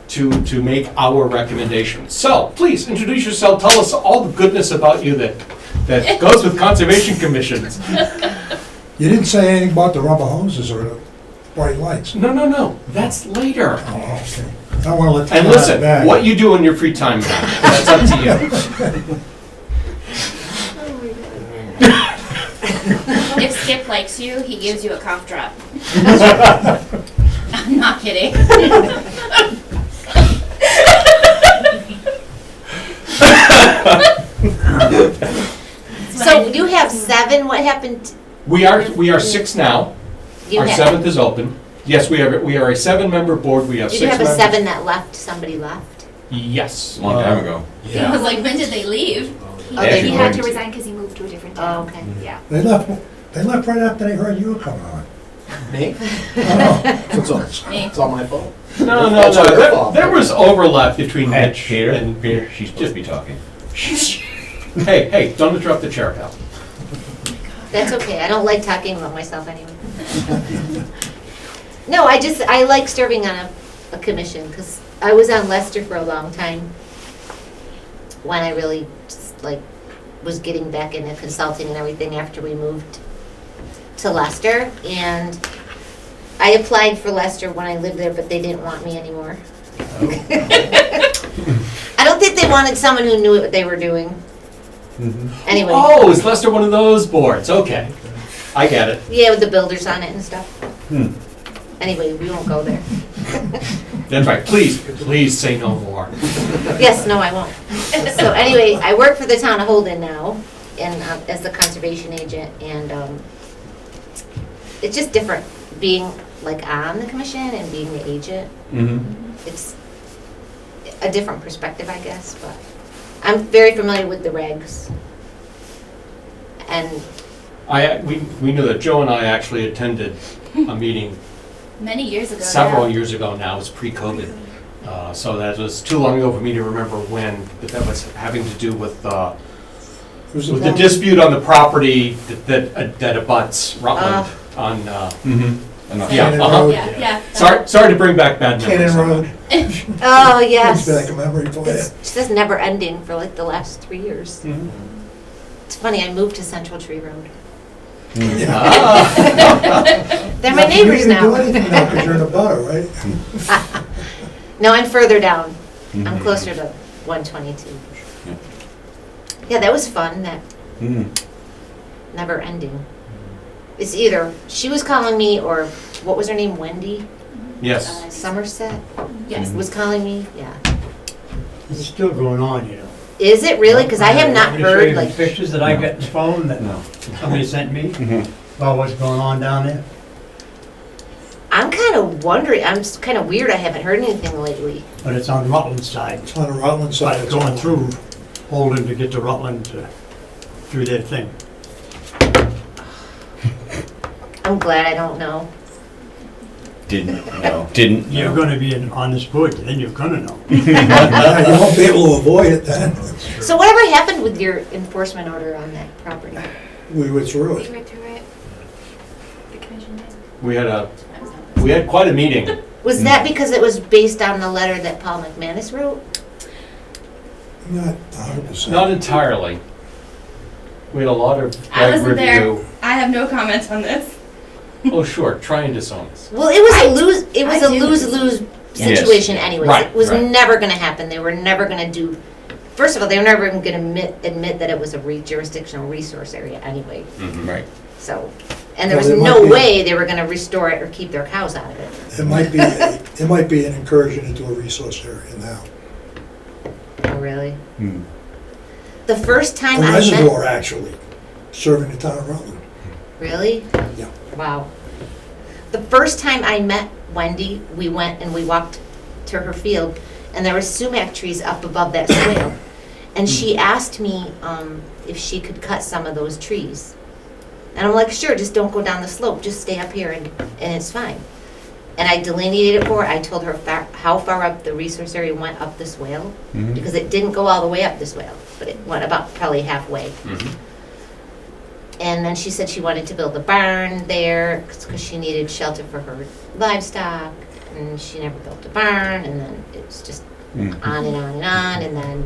to make our recommendations. So, please, introduce yourself, tell us all the goodness about you that goes with Conservation Commissions. You didn't say anything about the rubber hoses or the bright lights. No, that's later. Oh, okay. I want to let And that listen, back. what you do in your free time, that's up to you. If Skip likes you, he gives you a cough drop. I'm not kidding. So you have 7, what happened? We are 6 now. You Our have- 7th is open. Yes, we are a 7-member board. We have Did 6 you have a members. 7 that left, somebody left? Yes. A long time ago. I was like, when did they leave? Oh, they He Actually, had to right. resign because he moved to a different Oh, town. okay. Yeah. They left right after they heard you were coming on. Me? Oh, It's all my fault. No. That's all your fault. There was overlap between Hey, Mitch Peter, and Peter, she's supposed to be talking. Hey, don't interrupt the chair, pal. That's okay, I don't like talking about myself anyway. No, I like serving on a commission, because I was on Leicester for a long time, when I really just, was getting back into consulting and everything after we moved to Leicester, and I applied for Leicester when I lived there, but they didn't want me anymore. I don't think they wanted someone who knew what they were doing. Anyway. Oh, is Lester one of those boards? Okay. I get it. Yeah, with the builders on it and stuff. Anyway, we won't go there. That's right. Please say no more. Yes, no, I won't. So anyway, I work for the town of Holden now, and as the conservation agent, and it's just different being on the commission and being the agent. It's a different perspective, I guess, but I'm very familiar with the regs. And We know that Joe and I actually attended a meeting Many years ago. several years ago now. It was pre-COVID. So that was too long ago for me to remember when, but that was having to do with the dispute on the property that abuts Rutland on. Cannon Road. Yeah. Sorry to bring back bad memories. Cannon Road. oh yes, It's like a memory for it's it. just never ending for the last 3 years. It's funny, I moved to Central Tree Road. Ah. They're my neighbors You now. can't do anything now because you're in a butter, right? No, I'm further down. I'm Mhm. closer to 122. Yeah. Yeah, that was fun, that Mm. never ending. It's either, she was calling me, or, what was her name, Wendy? Yes. Somerset Yes. was calling me, yeah. It's still going on, you know. Is it really? Because I have not I'm gonna show heard, you like, pictures that I got in the phone that somebody sent me Mhm. about what's going on down there. I'm kind of wondering, kind of weird, I haven't heard anything lately. But it's on Rutland side. It's on the Rutland side. But it's going through Holden to get to Rutland to do their thing. I'm glad I don't know. Didn't know. Didn't You're know. gonna be on this board, then you're gonna know. Yeah, you won't be able to avoid it then. So whatever happened with your enforcement order on that property? We were through We it. went through it. The commission did. We had quite a meeting. Was that because it was based on the letter that Paul McManus wrote? Not 100%. Not entirely. We had a lot of I reg wasn't there. review. I have no comments on this. Oh, sure, try and disown us. Well, it was I a lose. It was I a do. lose-lose Yes. situation, anyways. Right, It was right. never going to happen. They were never going to do. First of all, they were never going to admit that it was a jurisdictional resource area, anyway. Right. So, and there Well, was there no might be- way they were going to restore it or keep their cows out of it. It might be an incursion into a resource area now. Oh, really? Mm. The first A time I met. reservoir, actually, serving the town of Rutland. Really? Yeah. Wow. The first time I met Wendy, we went and we walked to her field, and there were sumac trees up above that swale. And she asked me if she could cut some of those trees. And I'm like, sure, just don't go down the slope, just stay up here and it's fine. And I delineated it for her. I told her how far up the resource area went up the swale, Mhm. because it didn't go all the way up the swale, but it went about probably halfway. Mhm. And then she said she wanted to build a barn there because she needed shelter for her livestock. And she never built a barn. And then it was just Mm. on and on and on. And then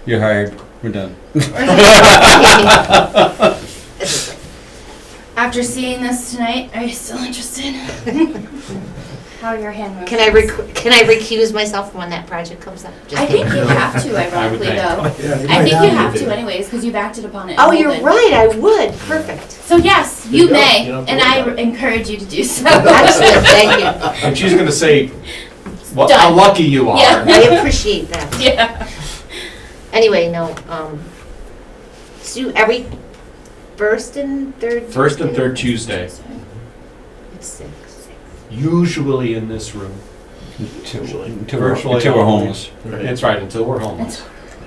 You're hired. We're done. it's just After seeing this tonight, are you still interested? How are your hand like, motions? can I recuse myself when that project comes up? Just I think kidding. you have to, ironically, think. though. Yeah, you I might think you to. have to anyways, because you've acted upon it. Oh, in you're Holden. right. I would. Perfect. So yes, There you you go. may, You don't and have to I worry encourage you to do so. Excellent. Thank you. And she's gonna say, how Done. lucky you are. Yeah. I appreciate that. Yeah. Anyway, no. So every first and third. First and third Tuesday, It's 6. usually in this room. Until Virtually we're only. homeless. That's right, until we're homeless.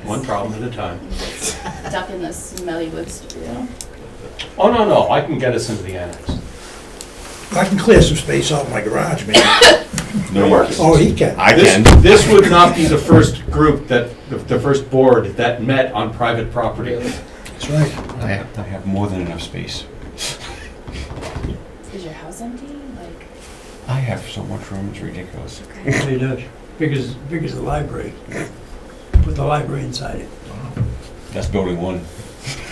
One problem at a time. Stuck in this smelly wood studio. Oh, no, I can get us into the annex. I can clear some space out of my garage, man. No worries. Oh, he can. I This, can. this would not be the first group the first board that met on private property. That's right. I have more than enough space. Is your house empty? Like, I have so much room, it's ridiculous. It does. Big as the library. Put the library inside it. That's building one.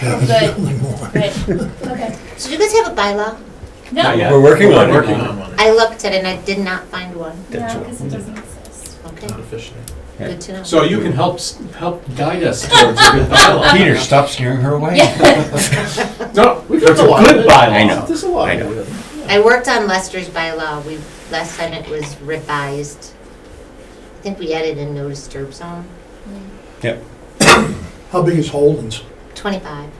Yeah, Good. there's building more. good. Okay. So do you guys have a bylaw? No. Not yet. We're working on it. Working on on one. I looked at it and I did not find one. That's No, all. because it doesn't exist. Okay, Not officially. Yeah. good to know. So you can help guide us towards a good bylaw. Peter, stop scaring her away. No, We've it's a got a lot. good bylaw. I know. There's a lot. I know. I worked on Lester's bylaw. Last time it was revised. I think we added a no disturb zone. Yep. How big is Holden's? 25.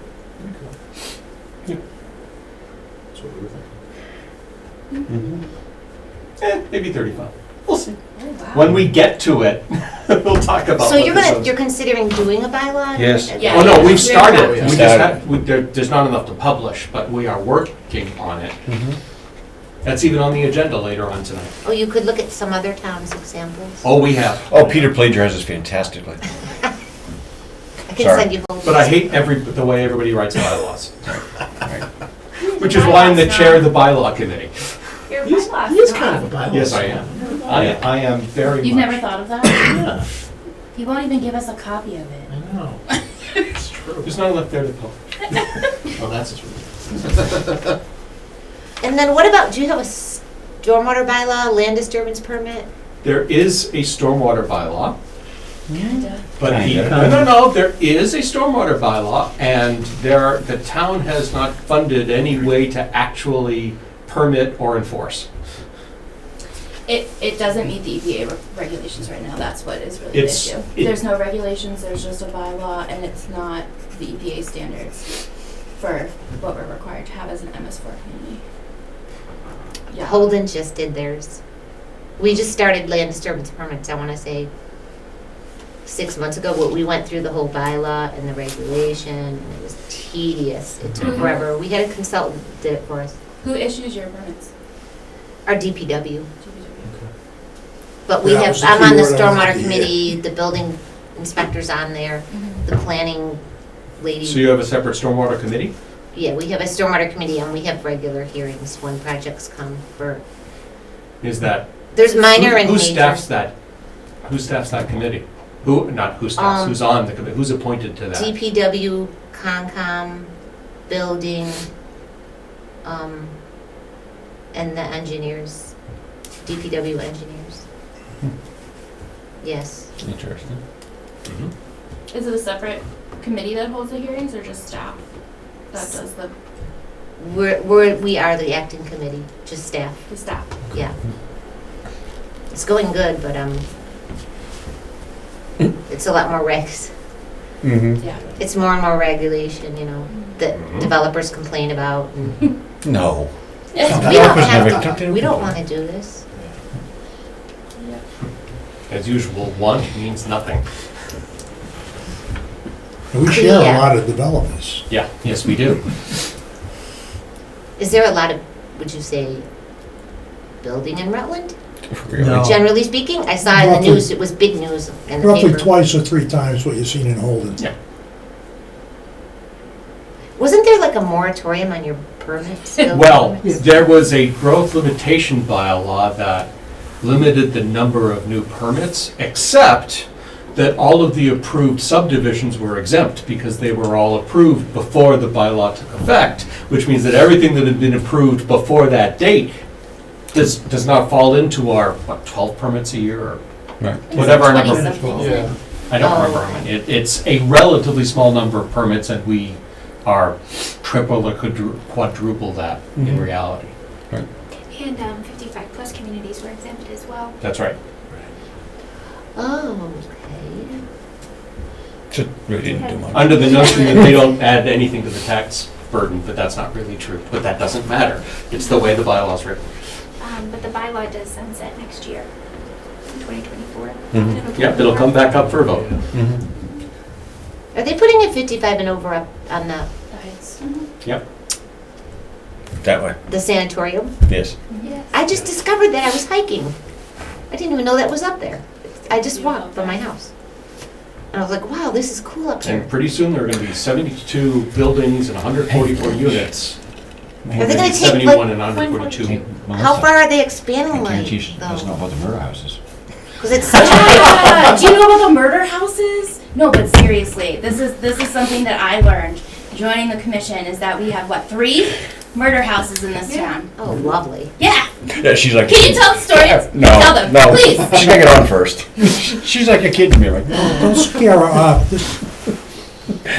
That's what we were thinking. Maybe 35. We'll see. Oh, wow. When we get to it, we'll talk about. So what this is. you're considering doing a bylaw? Yes. Yeah. Oh, no, we've Yeah. started. We We just started. there's not enough to publish, but we are working on it. That's even on the agenda later on tonight. Oh, you could look at some other towns' examples. Oh, we have. Oh, Peter plagiarizes fantastically. I can sorry. send you whole. But I hate the way everybody writes bylaws. Right. Which is why I'm the chair of the bylaw committee. Your He is bylaws. kind of a bylaw. Yes, I am. I am very You've much. never thought of that? Yeah, He won't even give us a copy of it. I know. It's true. There's not enough there to publish. Oh, that's true. And then what about, do you have a stormwater bylaw, land disturbance permit? There is a stormwater bylaw. Kinda. But Kinda. no, there is a stormwater bylaw, and the town has not funded any way to actually permit or enforce. It doesn't meet the EPA regulations right now, that's what is really the It's- issue. it- There's no regulations, there's just a bylaw, and it's not the EPA standards for what we're required to have as an MS4 community. Yeah. Holden just did theirs. We just started land disturbance permits, I wanna say 6 months ago, but we went through the whole bylaw and the regulation, and it was tedious. It took forever. We had a consultant that did it for us, Who issues your permits? our DPW. But we Yeah, have, was the I'm on the keyword on stormwater the, committee, the building inspector's on there, the planning lady. So you have a separate stormwater committee? Yeah, we have a stormwater committee and we have regular hearings when projects come for, Is that? there's minor and Who major. staffs that? Who staffs that committee? Not who staffs, who's on the committee, who's appointed to that? DPW, Concom, building, and the engineers, DPW engineers. Yes. Interesting. Is it a separate committee that holds the hearings or just staff that does the We are the acting committee, just staff, staff? yeah. It's going good, but, it's a lot more regs. Mm-hmm. Yeah. It's more and more regulation, you know, that developers complain about. And No. we don't have to, we don't want to do this. As usual, want means nothing. And we share Yeah. a lot of developers. Yeah, yes, we do. Is there a lot of, would you say, building in Rutland? No. Generally speaking, I saw in the Roughly- news, it was big news in the Roughly paper. twice or three times what you've seen in Holden. Yeah. Wasn't there like a moratorium on your permits? building Well, permits? there was a growth limitation bylaw that limited the number of new permits, except that all of the approved subdivisions were exempt because they were all approved before the bylaw took effect, which means that everything that had been approved before that date does not fall into our, 12 permits a year or Right. whatever our 20 number. something. Yeah. I don't Oh, remember. how many. It's a relatively small number of permits, and we are triple or quadruple that in reality. And 55 plus communities were exempt as well. That's right. Oh, okay. Just really didn't do much. Under the notion that they don't add anything to the tax burden, but that's not really true. But that doesn't matter. It's the way the bylaw's written. But the bylaw does sunset next year, in 2024. Mhm. Yep, it'll come back up for a vote. Are they putting a 55 and over up on The heights. Yep. That way. the sanatorium? Yes. Yes. I just discovered that I was hiking. I didn't even know that was up there. I just walked from my house. And I was like, wow, this is cool up And here. pretty soon there are going to be 72 buildings and 144 units. Are they gonna take 71 like, and 142. how far are they I expanding guarantee like she doesn't know though? about the murder houses. Because it's such a Yeah. Do you know about the murder houses? No, but seriously, this is something that I learned joining the commission is that we have 3 murder houses in this town. Oh, lovely. Yeah. Yeah, she's like. Can you tell the stories? No, Tell them, no. please. She's gonna get on first. She's like a kid to me. Like, Don't scare her off. This-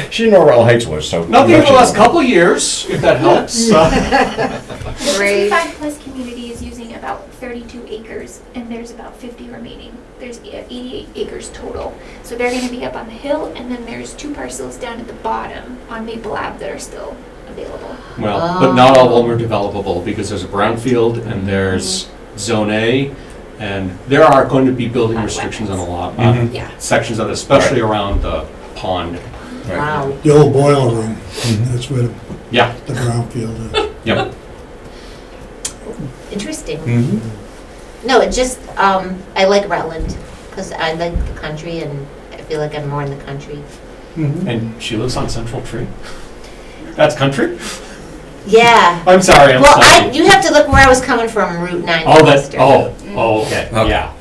she didn't know where Rutland Heights was, so. Nothing in the last couple years, if that helps. The Great. 55 plus community is using about 32 acres, and there's about 50 remaining. There's 88 acres total. So they're going to be up on the hill, and then there's 2 parcels down at the bottom on Maple Ave that are still available. Well, but not all of them are developable because there's a brownfield and there's Zone A, and there are going to be building restrictions on a lot, Mhm. Yeah. sections of it, especially around the pond. Wow. The old boiler room, that's where Yeah, the brownfield is. yep. Interesting. Mm-hmm. No, it just, I like Rutland because I like the country and I feel like I'm more in the country. And she lives on Central Tree. That's country? Yeah. I'm sorry, I'm Well, sorry. you have to look where I was coming from, Route 9. Oh, Western. okay, Okay. yeah.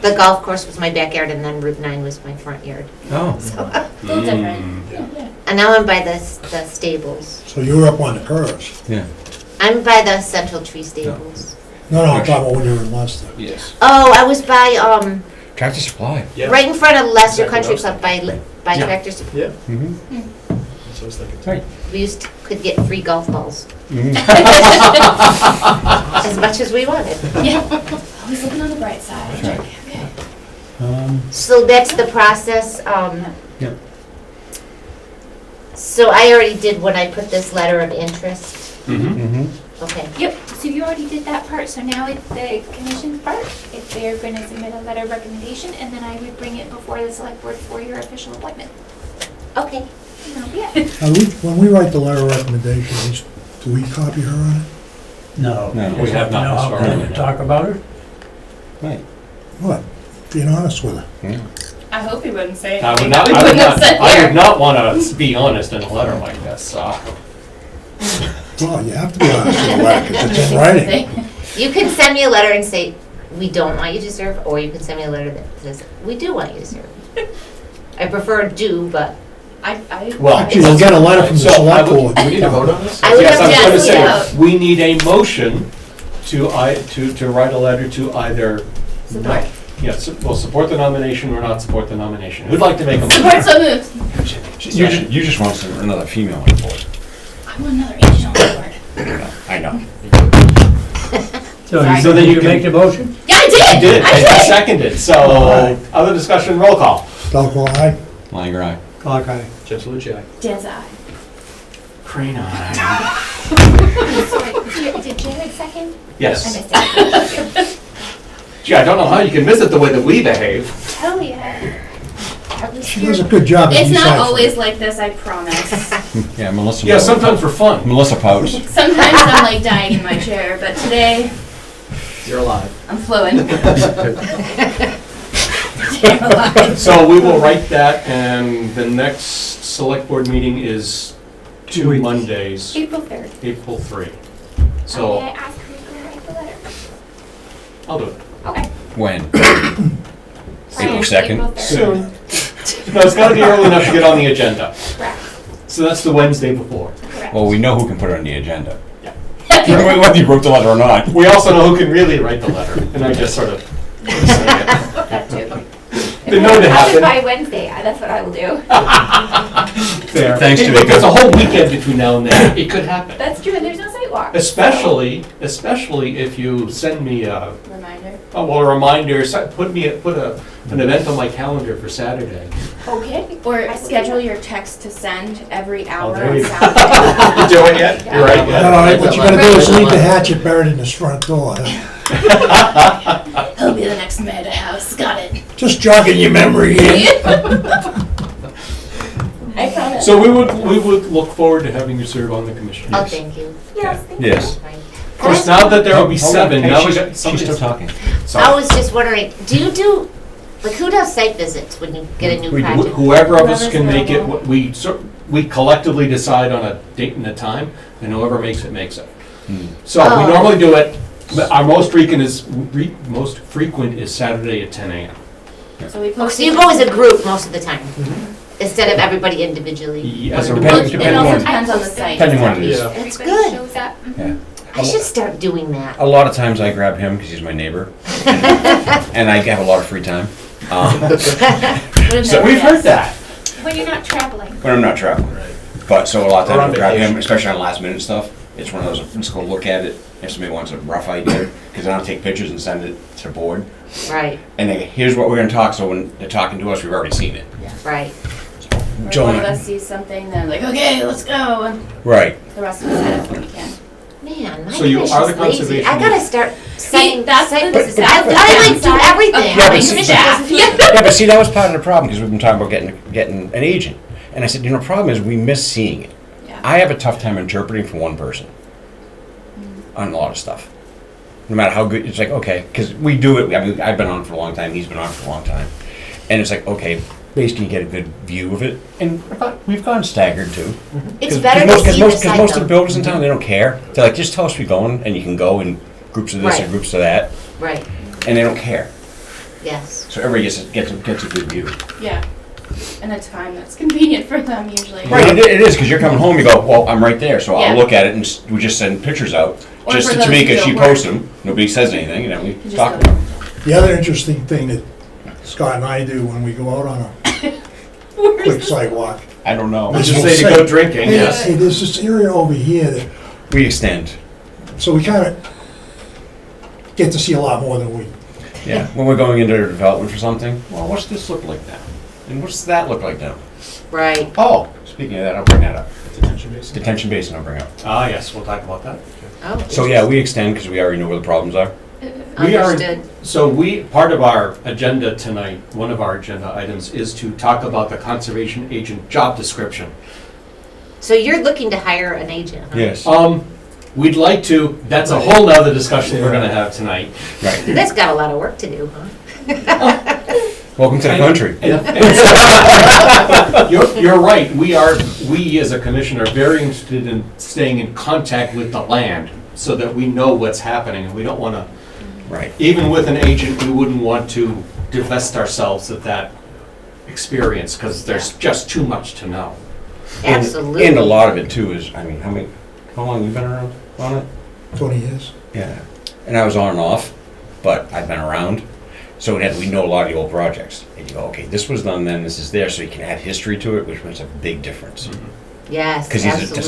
The golf course was my backyard and then Route 9 was my front yard. Oh. So, A little different. and now I'm by the stables. So you're up on the curves. Yeah. I'm by the Central Tree stables. No, I'm talking about when you were in Leicester. Yes. Oh, I was by, Tractor Supply. Yeah. right in front of Leicester Exactly Country what I Club by Yeah. Tractor Supply. Yeah. Mm-hmm. That's what I was thinking. Right. We could get free golf balls, Mm-hmm. as much as we wanted. Yeah. Always looking on the bright side. That's right. Okay. So that's the process. Yep. So I already did when I put this letter of interest. Mm-hmm. Okay. Yep, so you already did that part, so now it's the commission's part. If they're gonna submit a letter of recommendation, and then I would bring it before the select board for your official appointment. Okay. And that'll be it. When we write the letter of recommendation, do we copy her on it? No. No. We have not You know how historically, can no. we talk about her? Right. What? Being honest with her. Yeah. I hope he wouldn't say I would anything not, that we I would wouldn't have not, said I would here. not want to be honest in a letter like this, so. Well, you have to be honest with the letter, because it's in writing. You can send me a letter and say, we don't want you to serve, or you can send me a letter that says, we do want you to serve. I prefer do, but I Well, Actually, you'll get a letter from the So, I select would- board. Do we need to vote on this? I would Yes, I have was to gonna ask say, out. we need a motion to write a letter to either. Support. Yes, well, support the nomination or not support the nomination. Who'd like to make a motion? Support so moved. You just want another female on the board. I want another Asian on the board. I know. So Sorry. So then you you can- make the motion? Yeah, I did. You did, I and you did. seconded, so, other discussion, roll call. Doug, aye? Liger eye. Clock eye. Jim Salucci, aye. Dan's eye. Crane eye. Sorry, did Jared second? I Yes. missed it. Gee, I don't know how you can miss it the way that we behave. Hell yeah. She does a good job. It's not always like this, I promise. Yeah, Melissa. Yeah, sometimes for fun. Melissa pouts. Sometimes I'm like dying in my chair, but today You're alive. I'm flowing. I'm alive. So we will write that, and the next select board meeting is 2 weeks. Mondays, April 3rd. April 3. May I So, ask who's gonna write the letter? I'll do it. Okay. When? April 2nd? 3rd. Soon. No, it's gotta be early enough to get on the agenda. Correct. So that's the Wednesday before. Correct. Well, we know who can put it on the agenda. Yeah. Whether you wrote the letter or not. We also know who can really write the letter, and I just sort of say it. That too. Been known to I'll do happen. by Wednesday, that's what I will do. Fair. Thanks to Look, me. there's a whole weekend between now and then. It could happen. That's true, and there's no sidewalk. Especially if you send me a Reminder. reminder, put an event on my calendar for Saturday. Okay. Or I will do schedule that. your text to send every hour there on you go. Saturday. You doing it? You're right. No, no, what you gotta do is leave the hatchet buried in his front door. He'll be the next mayor to house. Got it. Just jogging your memory here. I promise. So we would look forward to having you serve on the commission. Oh, thank you. Yes, thank you. Yes. Of course, now that there will be Hold on. 7, Hey, now we she's- got She's somebody. still talking. I Sorry. was just wondering, do you do, like, who does site visits when you get a new We do. project? Whoever of us Whoever's can make it, available. we collectively decide on a date and a time, and whoever makes it, makes it. Hmm. So we Oh. normally do it, but our most frequent is Saturday at 10 a.m. So we Oh, post. so you go as a group most of the time, instead of everybody individually? As a Depending- Well, it depending also on- depends on the site. Depending on it is. Yeah. That's Everybody good. shows up. Yeah. I should start doing that. A lot of times I grab him because he's my neighbor, and I have a lot of free time. So we've heard that. When you're not traveling. When I'm not traveling. But so a lot of Or times on I grab him, vacation. especially on last minute stuff. It's one of those, let's go look at it. If somebody wants a rough idea, because then I'll take pictures and send it to the board. Right, And they go, here's what we're gonna talk, so when they're talking to us, we've already seen it. right. Or Joe one and of I- us sees something, then like, okay, let's go, and Right. the rest of us head up when we can. Man, my So you gosh, are the is lazy. conservation- I gotta start setting that's site the- visits. I like do everything. Okay, I'm but a see- staff. Yeah. Yeah, but see, that was part of the problem, because we've been talking about getting an agent. And I said, the problem is we miss seeing it. Yeah. I have a tough time interpreting for one person on a lot of stuff. No matter how good, it's like, okay, because we do it, I mean, I've been on for a long time, he's been on for a long time. And it's like, okay, basically you get a good view of it. And we've gone staggered too. It's better to see the Because site most of the though. builders in town, they don't care. They're like, just tell us we're going, and you can go in groups of this Right. and groups of that, Right, and they don't care. yes. So everybody gets a good view. Yeah. And a time that's convenient for them usually. Right, it is, because you're coming home, you go, well, I'm right there, so Yeah. I'll look at it, and we just send pictures out. Or just for to those Tamika, who she don't work. posts them, nobody says anything, and then we Just talk go. about it. The other interesting thing that Scott and I do when we go out on a quick sidewalk. I don't know. Let's is just we'll say to go drinking, hey, yes. hey, there's this area over here that, We extend. so we kind of get to see a lot more than we. Yeah, when we're going into development for something, well, what's this look like now? And what's that look like now? Right. Oh, speaking of that, I'll bring that up. Detention basin. Detention basin I'll bring up. Ah, yes, we'll talk about that. Oh, So yeah, we extend because we already know where the problems are. We are, understood. so part of our agenda tonight, one of our agenda items is to talk about the conservation agent job description. So you're looking to hire an agent, huh? Yes. We'd like to, that's a whole nother discussion we're gonna have tonight. Right. That's got a lot of work to do, huh? Welcome to the country. You're right, we as a commission are very interested in staying in contact with the land so that we know what's happening, and we don't wanna, Right. even with an agent, we wouldn't want to divest ourselves of that experience, because there's just too much to know. Absolutely. And a lot of it too is, I mean, how long have you been around on it? 20 years. Yeah. And I was on and off, but I've been around. So we know a lot of the old projects. And you go, okay, this was done then, this is there, so you can add history to it, which makes a big difference. Yes, Because absolutely.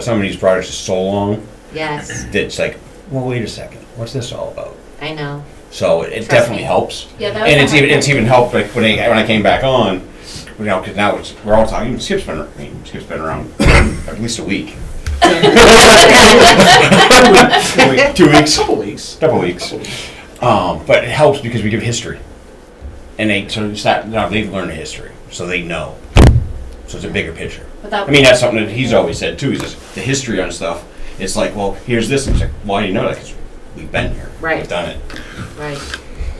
some of these projects are so long Yes, that it's like, well, wait a second, what's this all about? I know. So it Trust definitely me. helps. Yeah, that was And the it's hard even part. helped like when I came back on, you know, because now we're all talking. Skip's been around at least a week. 2 weeks. Couple weeks. Couple weeks. But it helps because we give history, and now they've learned the history, so they know. So it's a bigger picture. Without- I mean, that's something that he's always said too. He says the history on stuff. It's like, well, here's this, and it's like, why do you know that? Because we've been here. Right. We've done it. Right.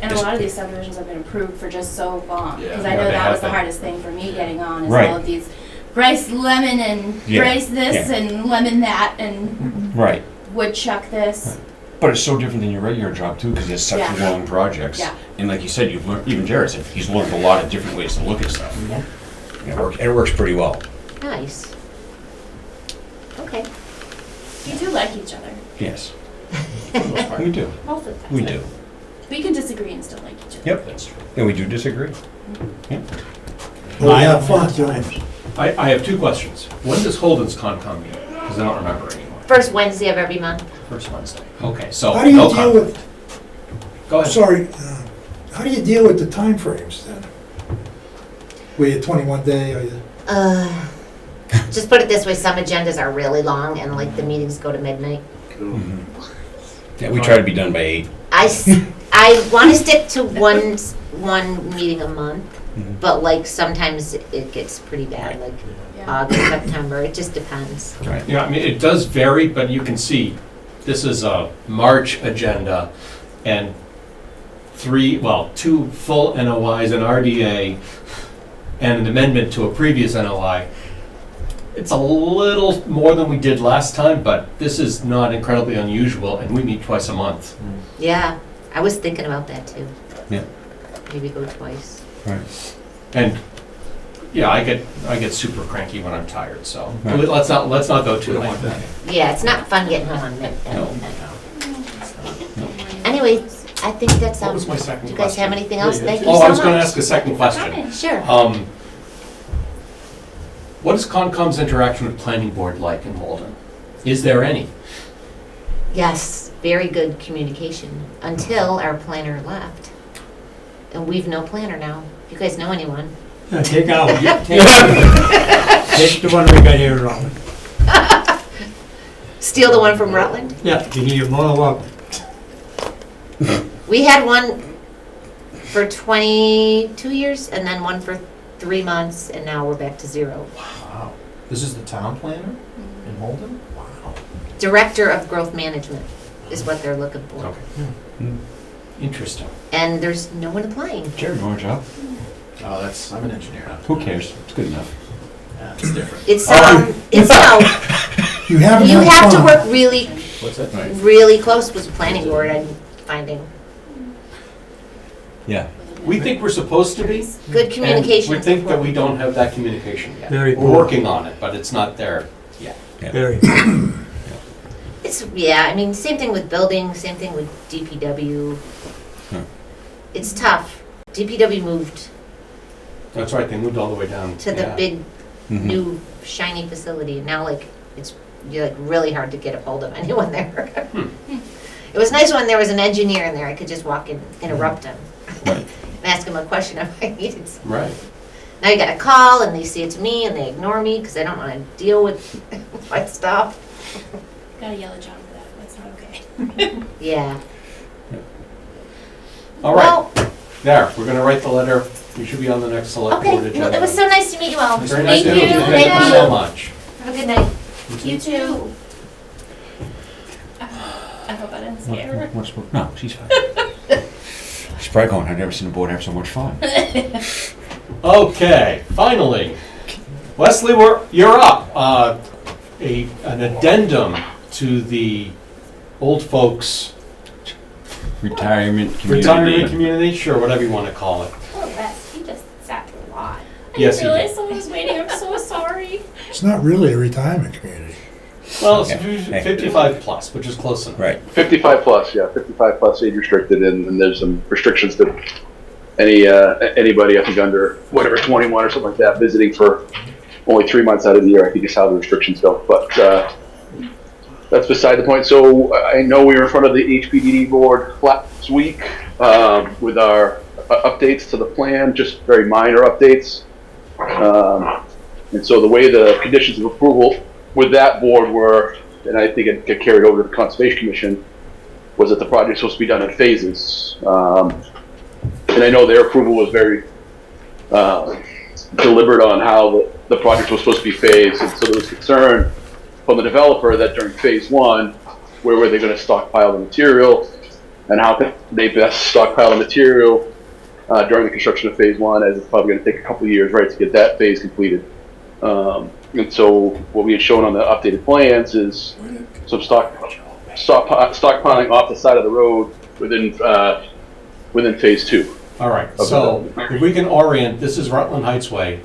And a lot of these subdivisions have been approved for just so long, Yeah. because I Yeah, know they that have was the been. hardest thing for me getting on, is Right. all of these Bryce Lemon and Yeah, Bryce this yeah. and Lemon that and Right. Woodchuck this. But it's so different than your regular job too, because it's such Yeah. long projects. Yeah. And like you said, you've learned. Even Jared said he's learned a lot of different ways to look at stuff. Yeah. And it works pretty well. Nice. Okay. You do like each other, Yes. We do. most of the time. We do. We can disagree and still like each other. Yep. That's true. And we do disagree. Well, we have fun doing it. I have two questions. When does Holden's Concom meet? Because I don't remember anymore. First Wednesday of every month. First Wednesday. Okay, so How do you no deal conflict. with, Go ahead. sorry, how do you deal with the timeframes then? Were you 21 day or you? Just put it this way, some agendas are really long and like the meetings go to midnight. Yeah, we try to be done by 8. I want to stick to one meeting a month, Mhm. but like sometimes it gets pretty bad, like Yeah. August, September, it just depends. Right. Yeah, I mean, it does vary, but you can see, this is a March agenda, and 2 full NOIs, an RDA, and an amendment to a previous NOI. It's a little more than we did last time, but this is not incredibly unusual, and we meet twice a month. Yeah, I was thinking about that too. Yeah. Maybe go twice. Right. And, yeah, I get super cranky when I'm tired, so Right. let's not go too We don't late. want that. Yeah, it's not fun getting home on midnight. No. Anyway, I think that's, What was my second do you guys have question? anything else? Thank you Oh, so I was gonna much. ask a second question. Sure. What is Concom's interaction with planning board like in Walden? Is there any? Yes, very good communication until our planner left. And we've no planner now. If you guys know anyone. Take out, take the one we got here in Rutland. Steal the one from Rutland? Yeah, you need more than welcome. We had one for 22 years and then one for 3 months and now we're back to 0. Wow. This is the town planner in Holden? Wow. Director of Growth Management is what they're looking for. Okay. Interesting. And there's no one applying. Jared, more job. Oh, I'm an engineer now. Who cares? It's good enough. Yeah, it's different. It's You haven't you had have to fun. work really, What's that? Right. really close with the planning board, I'm finding. Yeah. We think we're supposed to be. Good communication. And we think that we don't have that communication yet. Very We're poor. working on it, but it's not there yet. Very. It's Yeah, I mean, same thing with buildings, same thing with DPW. It's tough. DPW moved That's right, they moved all the way down. to the Yeah. big, new, shiny facility, and now, like, you're like really hard to get a hold of anyone there. It was nice when there was an engineer in there, I could just walk in, interrupt him, and ask him a question if I needed something. Right. Now you gotta call, and they see it's me, and they ignore me, because they don't wanna deal with my stuff. Gotta yell at John for that. That's not okay. Yeah. All right, Well, there, we're gonna write the letter. You should be on the next select board okay, agenda. well, it was so nice to meet you all. Very nice Thank to meet you. you. Thank you so much. Have a good night. You too. I hope I didn't scare her. No, she's fine. She's probably going, I've never seen a board have so much fun. Okay, finally, Wesley, you're up. An addendum to the old folks Retirement community. Sure, whatever you want to call it. Poor Wes, he just sat through a lot. I Yes, didn't he realize did. someone was waiting. I'm so sorry. It's not really a retirement community. Well, it's Okay. 55 plus, which is close enough. Right. 55 plus, yeah, 55 plus age restricted, and there's some restrictions to anybody, I think, under whatever 21 or something like that, visiting for only 3 months out of the year, I think is how the restrictions go. But that's beside the point. So I know we were in front of the HPDD board last week with our updates to the plan, just very minor updates. And so the way the conditions of approval with that board were, and I think it got carried over to the Conservation Commission, was that the project's supposed to be done in phases. And I know their approval was very deliberate on how the project was supposed to be phased. And so there was concern from the developer that during phase one, where were they going to stockpile the material, and how could they best stockpile the material during the construction of phase one, as it's probably going to take a couple of years, right, to get that phase completed. And so what we had shown on the updated plans is some stockpiling off the side of the road within phase two. All right, so if we can orient, this is Rutland Heights Way.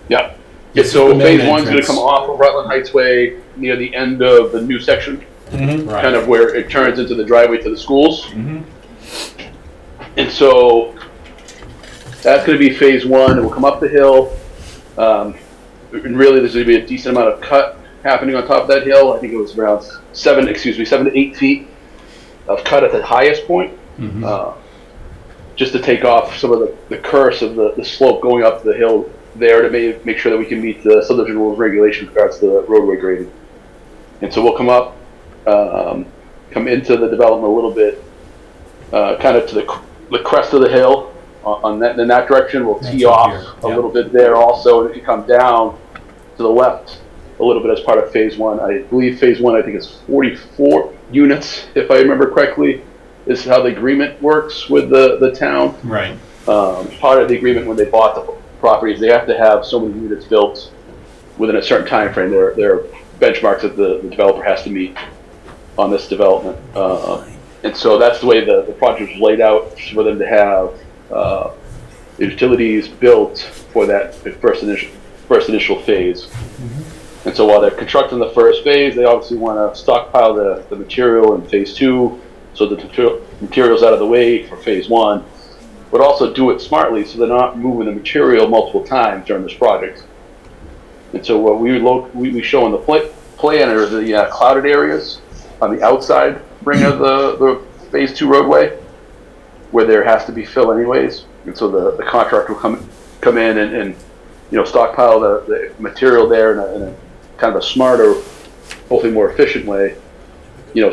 Yeah. This So is the main phase one's going to entrance. come off of Rutland Heights Way near the end of the new section, Right. kind of where it turns into the driveway to the schools. Mhm. And so that's going to be phase one. It will come up the hill. And really, there's going to be a decent amount of cut happening on top of that hill. I think it was around 7 to 8 feet of cut at the highest point, just to take off some of the curse of the slope going up the hill there to make sure that we can meet the subdivision rules regulations with regards to the roadway grading. And so we'll come up, come into the development a little bit, kind of to the crest of the hill. In that direction, we'll tee off a little bit there also. And if you come down to the left a little bit as part of phase one, I believe phase one, I think is 44 units, if I remember correctly, is how the agreement works with the town. Right. Part of the agreement when they bought the properties, they have to have so many units built within a certain time frame. There are benchmarks that the developer has to meet on this development. And so that's the way the project was laid out for them to have utilities built for that first initial phase. And so while they're constructing the first phase, they obviously want to stockpile the material in phase two, so the material's out of the way for phase one, but also do it smartly so they're not moving the material multiple times during this project. And so what we show on the plan are the clouded areas on the outside ring of the phase two roadway, where there has to be fill anyways. And so the contractor will come in and stockpile the material there in a kind of a smarter, hopefully more efficient way,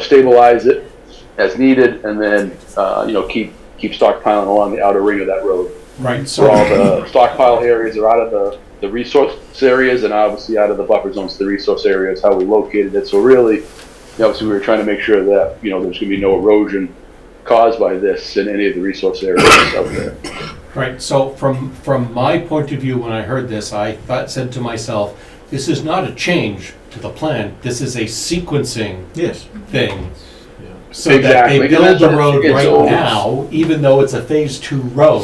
stabilize it as needed, and then keep stockpiling along the outer ring of that road. Right. So all the stockpile areas are out of the resource areas, and obviously out of the buffer zones, the resource areas, how we located it. So really, obviously we were trying to make sure that there's going to be no erosion caused by this in any of the resource areas out there. Right, so from my point of view, when I heard this, I said to myself, this is not a change to the plan, this is a sequencing thing. So that they Exactly. build the road It's right always- now, even though it's a phase two road,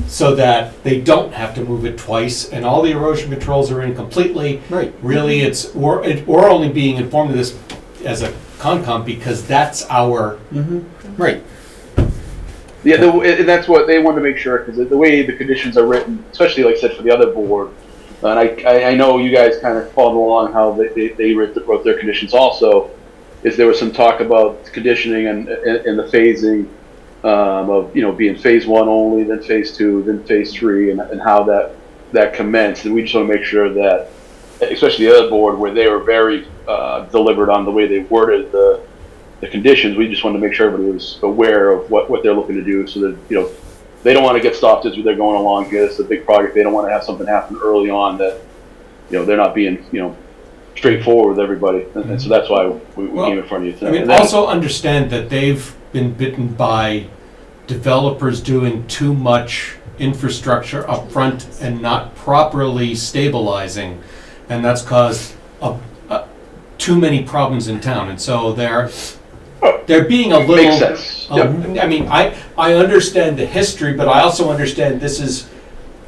so that they don't have to move it twice, and all the erosion controls are in completely. Right. Really, we're only being informed of this as a Concom because that's our. Right. Yeah, and that's what they wanted to make sure, because the way the conditions are written, especially like I said for the other board, and I know you guys kind of followed along how they wrote their conditions also, is there was some talk about conditioning and the phasing of, you know, being phase 1 only, then phase 2, then phase 3, and how that commenced. And we just want to make sure that, especially the other board where they were very deliberate on the way they worded the conditions, we just wanted to make sure everybody was aware of what they're looking to do, so that, you know, they don't want to get stopped as they're going along here. It's a big project. They don't want to have something happen early on that, you know, they're not being, you know, straightforward with everybody. And so that's why we came in front of you tonight. I mean, also understand that they've been bitten by developers doing too much infrastructure up front and not properly stabilizing, and that's caused too many problems in town. And so they're being a little. Makes sense. Yep. I mean, I understand the history, but I also understand this is,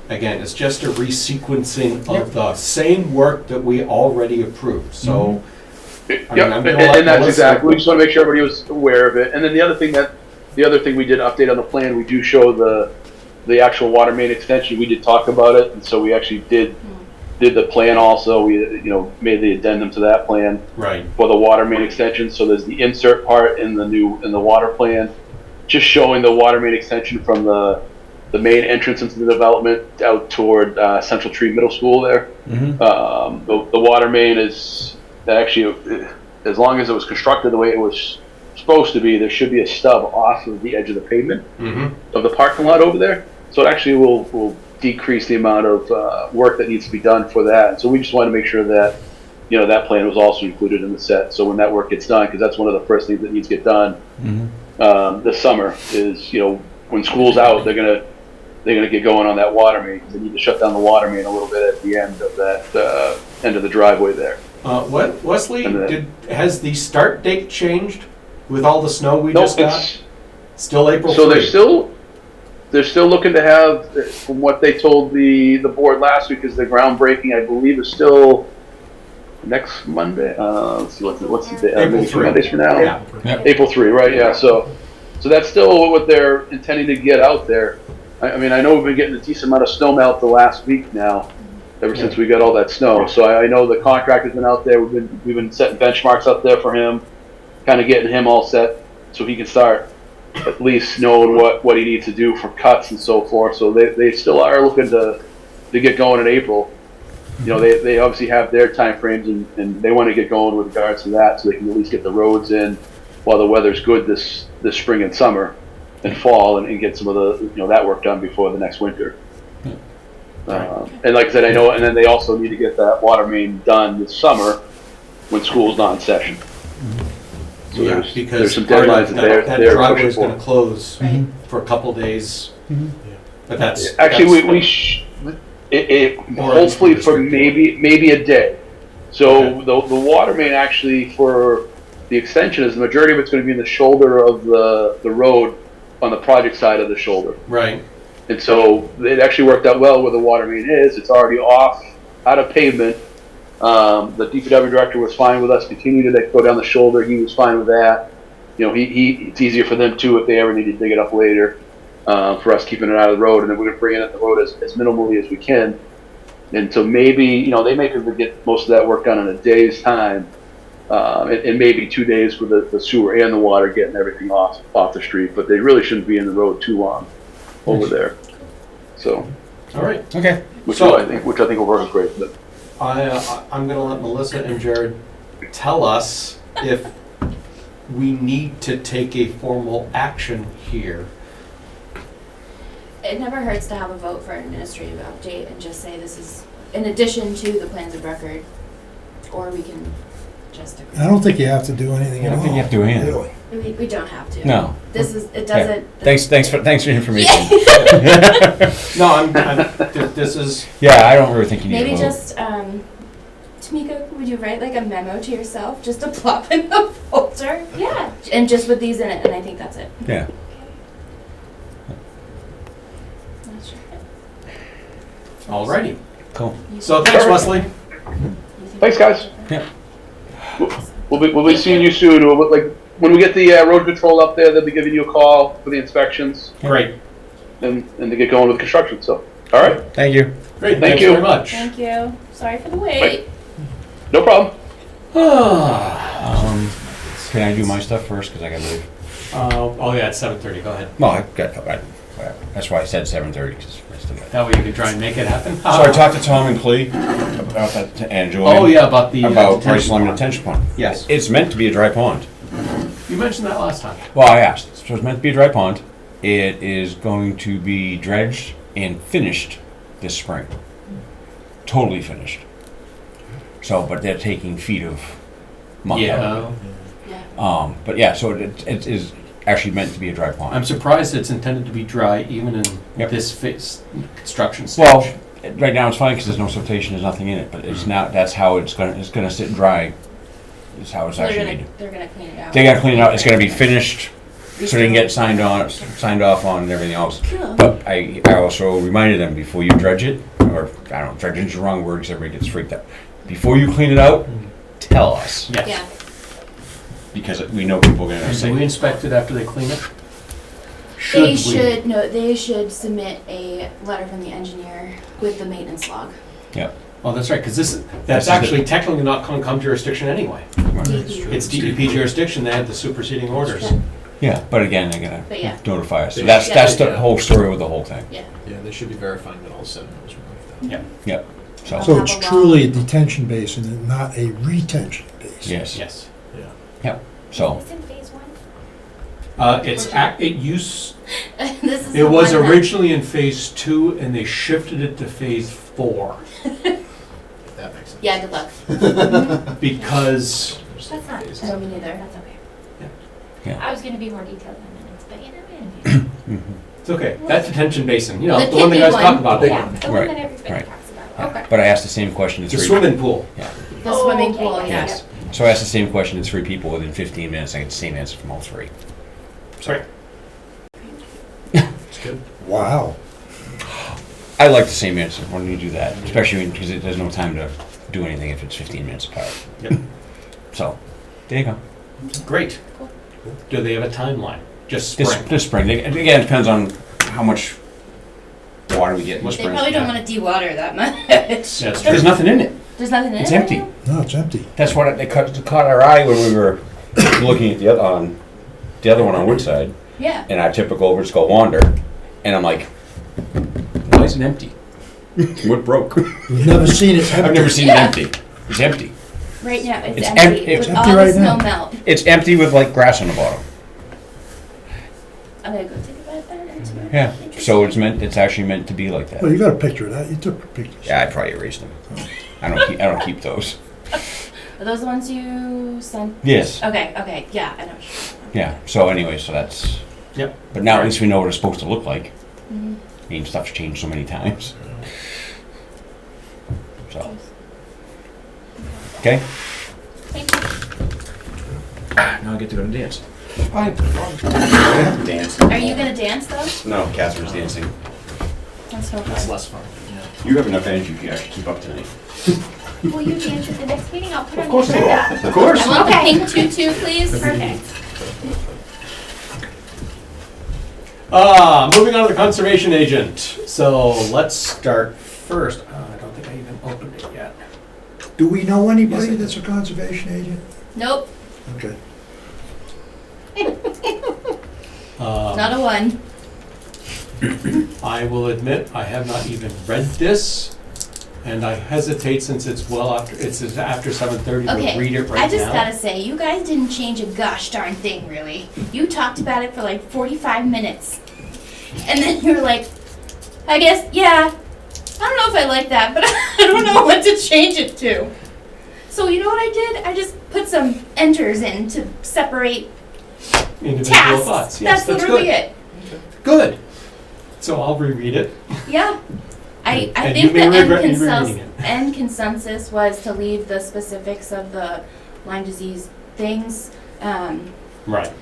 again, it's just a resequencing of the same work that we already approved. So, I mean, and that's exactly. We just want to make sure everybody was aware of it. And then the other thing we did update on the plan, we do show the actual water main extension. We did talk about it, and so we actually did the plan also. We, you know, made the addendum to that plan for the water main extension. So there's the insert part in the water plan, just showing the water main extension from the main entrance into the development out toward Central Tree Middle School there. The water main is actually, as long as it was constructed the way it was supposed to be, there should be a stub off of the edge of the pavement of the parking lot over there. So it actually will decrease the amount of work that needs to be done for that. So we just want to make sure that, you know, that plan was also included in the set. So when that work gets done, because that's one of the first things that needs to get done this summer, is, you know, when school's out, they're gonna get going on that water main, because they need to shut down the water main a little bit at the end of that end of the driveway there. Wesley, has the start date changed with all the snow we just got? Still April 3. So they're still looking to have, from what they told the board last week, is the groundbreaking, I believe, is still next Monday. Let's see, what's the day? April 3. Mondays from now. Yeah. April 3, right? Yeah. So that's still what they're intending to get out there. I mean, I know we've been getting a decent amount of snow melt the last week now, ever since we got all that snow. So I know the contractor's been out there. We've been setting benchmarks up there for him, kind of getting him all set so he can start at least knowing what he needs to do for cuts and so forth. So they still are looking to get going in April. You know, they obviously have their time frames, and they want to get going with regards to that, so they can at least get the roads in while the weather's good this spring and summer and fall, and get some of the, you know, that work done before the next winter. And like I said, I know, and then they also need to get that water main done this summer when school's not in session. So there's some deadlines that driveway is going to close for a couple days. But that's actually hopefully for maybe a day. So the water main actually for the extension is the majority of it's going to be in the shoulder of the road on the project side of the shoulder. Right. And so it actually worked out well where the water main is. It's already out of pavement. The DPW director was fine with us continuing to go down the shoulder. He was fine with that. You know, it's easier for them too if they ever need to dig it up later. For us keeping it out of the road, and then we're going to bring it at the road as minimally as we can. And so maybe, you know, they may be able to get most of that work done in a day's time, and maybe 2 days for the sewer and the water getting everything off the street. But they really shouldn't be in the road too long over there. So, all right, okay. Which I think will work great. But I'm going to let Melissa and Jared tell us if we need to take a formal action here. It never hurts to have a vote for an administrative update and just say this is in addition to the plans of record, or we can just agree. I don't think you have to do anything at all. I don't think you have to do anything. Really. We don't have to. No. This is, it doesn't. Okay. Thanks for your information. No, this is. Yeah, I don't really think you need maybe to vote. just, Tamika, would you write like a memo to yourself just to plop in the folder? Yeah. And just with these in it, and I think that's it. Yeah. Alrighty. Cool. So thanks, Wesley. Thanks, guys. Yeah. We'll be seeing you soon. Like, when we get the road control up there, they'll be giving you a call for the inspections. Great. And to get going with construction, so. All right? Thank you. Great, Thank thanks you. very much. Thank you. Sorry for the wait. Right. No problem. Can I do my stuff first, because I gotta leave? Oh yeah, it's 7:30, go ahead. No, that's why I said 7:30, because I still got. That way you can try and make it happen. So I talked to Tom and Clee about that, and Julian. Oh yeah, about the About detention Bryce Lemon pond. detention pond. Yes. It's meant to be a dry pond. You mentioned that last time. Well, I asked. So it's meant to be a dry pond. It is going to be dredged and finished this spring. Totally finished. So, but they're taking feet of muck out. But yeah, so it is actually meant to be a dry pond. I'm surprised it's intended to be dry even in Yep. this phase, construction stage. Well, right now it's fine because there's no siltation, there's nothing in it. But it's now, that's how it's gonna sit dry. Is how it's So actually made. they're gonna clean it out. They gotta clean it out. It's gonna be finished, so they can get signed off on and everything else. Cool. But I also reminded them, before you dredge it, or I don't know, dredging is the wrong word because everybody gets freaked out. Before you clean it out, tell us, Yes. Yeah. because we know people are gonna And do say. we inspect it after they clean it? They should submit a letter from the engineer with the maintenance log. Yeah. Oh, that's right, because This that's is actually technically not Concom jurisdiction anyway. DEP. It's DEP jurisdiction, they have the superseding orders. Yeah, but again, they're gonna But yeah. notify us. So Yeah. that's the whole story with the whole thing. Yeah, they should be verifying that all sediment was removed. Yep. So, So it's truly a detention basin and not a retention basin. yes. Yes. So, It's in phase one. This is It the was one that- originally in phase 2 and they shifted it to phase 4 That makes sense. Yeah, good luck. because That's not, No, me neither. that's okay. Yeah. I was gonna be more detailed in minutes, but you know, it's okay. That detention basin, you know, The the one the kiddie guys one. talk about. Big yeah, one. the one Right, that everybody right. talks about. Okay. but I asked the same question to The three. swimming pool. Yeah. The swimming okay, pool, yes, yeah. Yes. So I asked the same question to 3 people within 15 minutes. I got the same answer from all 3. Sorry. It's good. Wow. I like the same answer when you do that, especially because there's no time to do anything if it's 15 minutes apart. Yep. So, there you go. Great. Do they have a timeline? Just This spring? spring. Again, it depends on how much water we get in the They spring. probably don't want to de-water that much. That's true. There's nothing in it. There's nothing in It's it? empty. No, it's empty. That's what it caught our eye when we were looking at the other one on Woodside, Yeah. and our typical let's go wander, and I'm like, why is it empty? What broke? We've never seen it empty. I've never seen Yeah. it empty. It's empty. Right now, it's It's empty. it's With empty all right the snow now. melt. It's empty with like grass on the bottom. I'm gonna go take a bite there. Yeah. So it's actually meant to be like Well, that. you got a picture of that. You took pictures. Yeah, I probably erased them. I don't keep those. Are those the ones you sent? Yes. Okay, yeah, I know. Yeah. So anyway, so that's. Yep. But now at least we know what it's supposed to look like. Mhm. I mean, stuff's changed so many times. So. Okay. Thank you. Now I get to go to dance. I have to dance. Are you gonna dance though? No, Catherine's dancing. That's no It's fun. less fun. Yeah. You have enough energy to actually keep up tonight. Will you dance at the next meeting? I'll put on course the I will. agenda. Of course. I want the pink tutu, please. Perfect. Moving on to the conservation agent. So let's start first. I don't think I even opened it yet. Do we know anybody Yes, I do. that's a conservation agent? Nope, Okay. not a one. I will admit I have not even read this, and I hesitate since it's after 7:30 to Okay, read it right now. I just gotta say, you guys didn't change a gosh darn thing, really. You talked about it for like 45 minutes. And then you're like, I guess, yeah, I don't know if I like that, but I don't know what to change it to. So you know what I did? I just put some enters in to separate Individual tasks. thoughts. Yes, That's literally good. it. Good. So I'll reread it. Yeah. I And think you may the regret me rereading it. end consensus was to leave the specifics of the Lyme disease things. Right.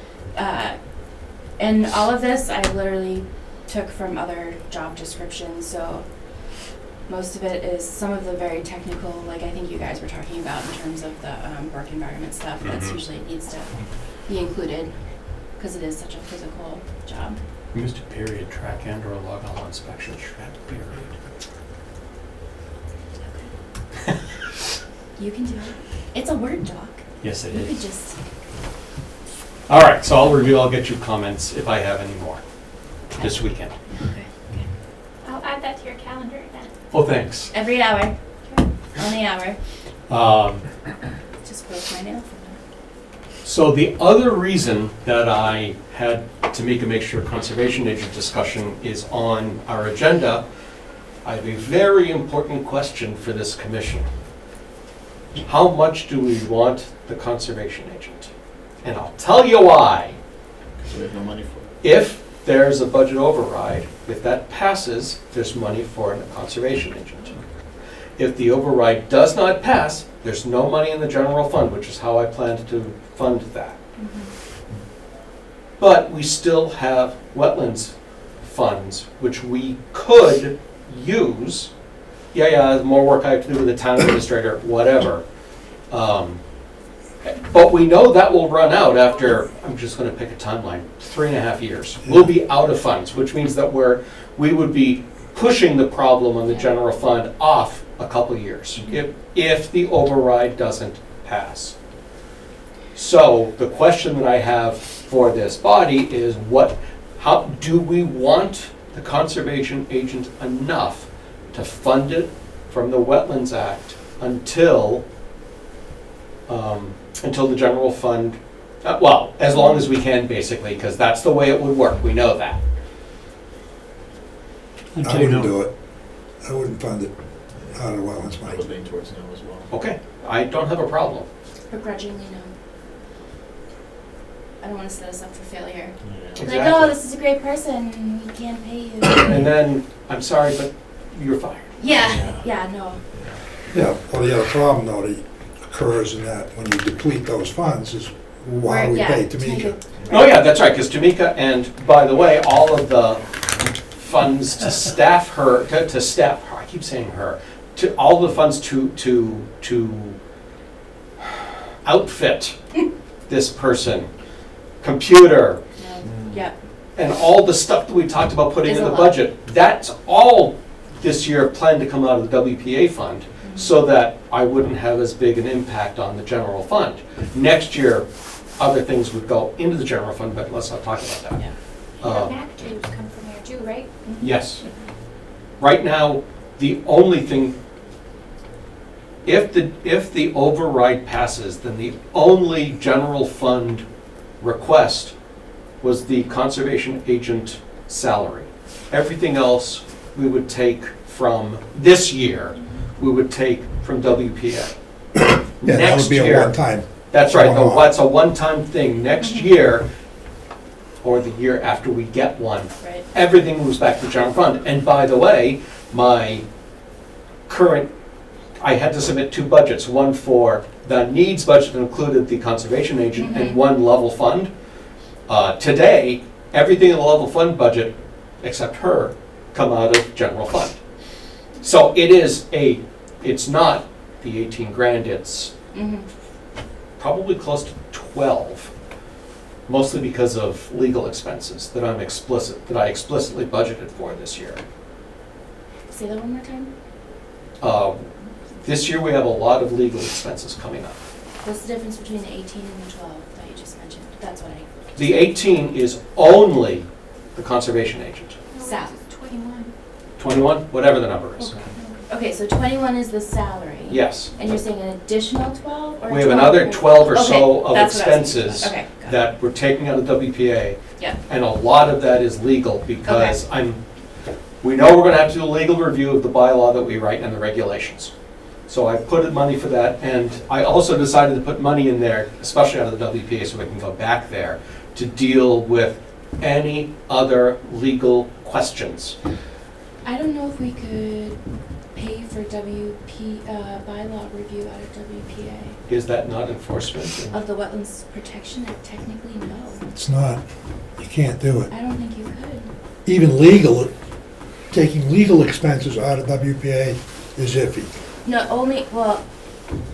And all of this I literally took from other job descriptions, so Most of it is some of the very technical, like I think you guys were talking about in terms of the work environment stuff. That's usually needs to be included because it is such a physical job. Used period, track and or log on inspection, track period. You can do it. It's a Word doc. Yes, it You is. could just, All right, so I'll get you comments if I have any more this weekend. I'll add that to your calendar then. Oh, thanks. every hour, on the hour, just break my nail for them. So the other reason that I had Tamika make sure conservation agent discussion is on our agenda, I have a very important question for this commission. How much do we want the conservation agent? And I'll tell you why. Because we have no money for it. If there's a budget override, if that passes, there's money for a conservation agent. If the override does not pass, there's no money in the general fund, which is how I planned to fund that. But we still have wetlands funds, which we could use. The more work I have to do with the town administrator, whatever. But we know that will run out after, I'm just gonna pick a timeline, 3.5 years. We'll be out of funds, which means that we would be pushing the problem on the general fund off a couple years, if the override doesn't pass. So the question that I have for this body is how do we want the conservation agent enough to fund it from the Wetlands Act until the general fund, as long as we can, basically, because that's the way it would work. We know that. I wouldn't do it. I wouldn't fund it out of wetlands I money. would lean towards no as well. Okay, I don't have a problem. Begrudgingly, no. I don't want to set us up for failure. Exactly. Like, oh, this is a great person, we can't pay you. And then, I'm sorry, but you're fired. Yeah, no. Yeah, well, the other problem though that occurs in that when you deplete those funds is why we pay Tamika. Oh, yeah, that's right, because Tamika, and by the way, all of the funds to staff her, to staff her, I keep saying her, to all the funds to outfit this person, computer, Yep. and all the stuff that we talked about putting Is in a the lot. budget, that's all this year planned to come out of the WPA fund, so that I wouldn't have as big an impact on the general fund. Next year, other things would go into the general fund, but let's not talk about that. Yeah. Your back tubes come from there too, right? Yes. Right now, the only thing, if the override passes, then the only general fund request was the conservation agent salary. Everything else we would take from this year, we would take from WPA. Yeah, that Next would be a year- one-time. That's right, one-off. that's a one-time thing. Next year, or the year after we get one, Right. everything moves back to the general fund. And by the way, my current, I had to submit 2 budgets, one for the needs budget that included the conservation agent and one level fund. Today, everything in the level fund budget, except her, come out of general fund. So it's not the 18 grand, it's probably close to 12. Mostly because of legal expenses that I explicitly budgeted for this year. Say that one more time. This year we have a lot of legal expenses coming up. What's the difference between the 18 and the 12 that you just mentioned? That's what I. The 18 is only the conservation agent. Sal. 21. 21, whatever the number is. Okay, so 21 is the salary. Yes. And you're saying an additional 12 or We have 12 another 12 or so Okay, of that's what I was expenses confused about. Okay, got it. that we're taking out of WPA. Yeah. And a lot of that is legal because we know we're gonna have to do a legal review of the bylaw that we write and the regulations. So I put money for that, and I also decided to put money in there, especially out of the WPA, so we can go back there to deal with any other legal questions. I don't know if we could pay for bylaw review out of WPA. Is that not enforcement? Of the Wetlands Protection Act, technically, no. It's not, you can't do it. I don't think you could. Even legal, taking legal expenses out of WPA is iffy. No, only, well,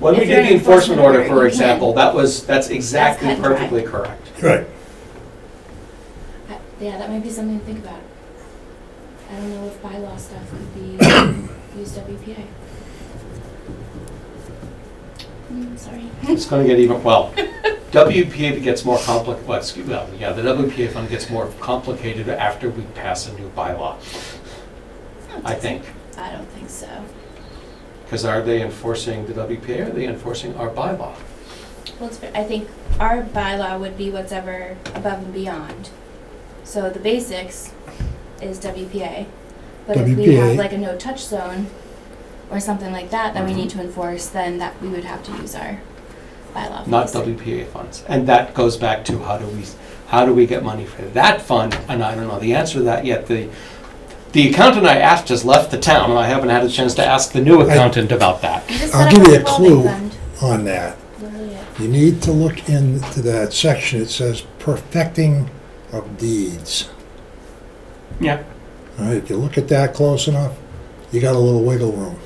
When we If you're did the an enforcement enforcement order, order, for you example, that's exactly cut and dry. perfectly correct. Right. yeah, that might be something to think about. I don't know if bylaw stuff could be used WPA. Sorry. It's gonna get even, well, WPA gets more complicated, the WPA fund gets more complicated after we pass a new bylaw, I think. I don't think so. Because are they enforcing the WPA, or are they enforcing our bylaw? Well, it's fair. I think our bylaw would be what's ever above and beyond. So the basics is WPA. But if we WPA. have like a no-touch zone or something like that that we need to enforce, then that we would have to use our bylaw. for Not this. WPA funds. And that goes back to how do we get money for that fund? And I don't know the answer to that yet. The accountant I asked has left the town, and I haven't had a chance to ask the new accountant about that. You just I'll set up give you a revolving clue fund. on that. Literally it. You need to look into that section. It says perfecting of deeds. Yeah. All right, if you look at that close enough, you got a little wiggle room.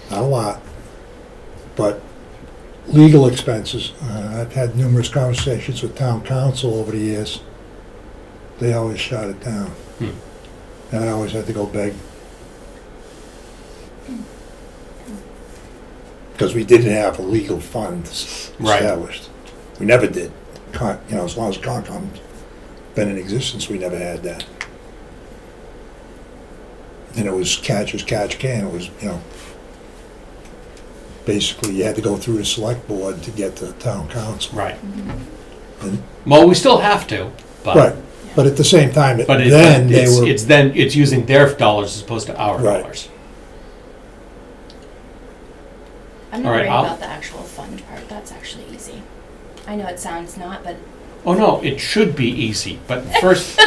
Not a lot, but legal expenses. I've had numerous conversations with town council over the years. They always shot it down. And I always had to go beg. Because we didn't have a legal fund established. We never did. As long as Concom's been in existence, we never had that. And it was catch as catch can. It was, basically you had to go through the select board to get to the town council. Right. And, Well, we still have to, but. right, but at the same time, But it's using their dollars as opposed to our Right. dollars. I'm not All right, worried I'll- about the actual fund part. That's actually easy. I know it sounds not, but Oh, no, it should be easy, but first,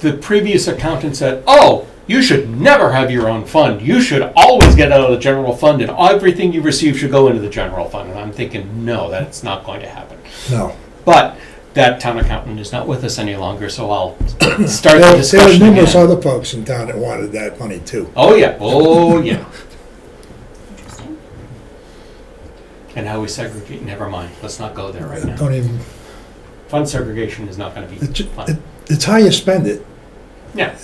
the previous accountant said, oh, you should never have your own fund. You should always get out of the general fund, and everything you receive should go into the general fund. And I'm thinking, no, that's not going to happen. no. But that town accountant is not with us any longer, so I'll start the There were discussion numerous again. other folks in town that wanted that money too. Oh, yeah, oh, yeah. interesting. And how we segregate, never mind, let's not go there right now. Don't even, Fund segregation is not gonna be fun. it's how you spend it. Yeah,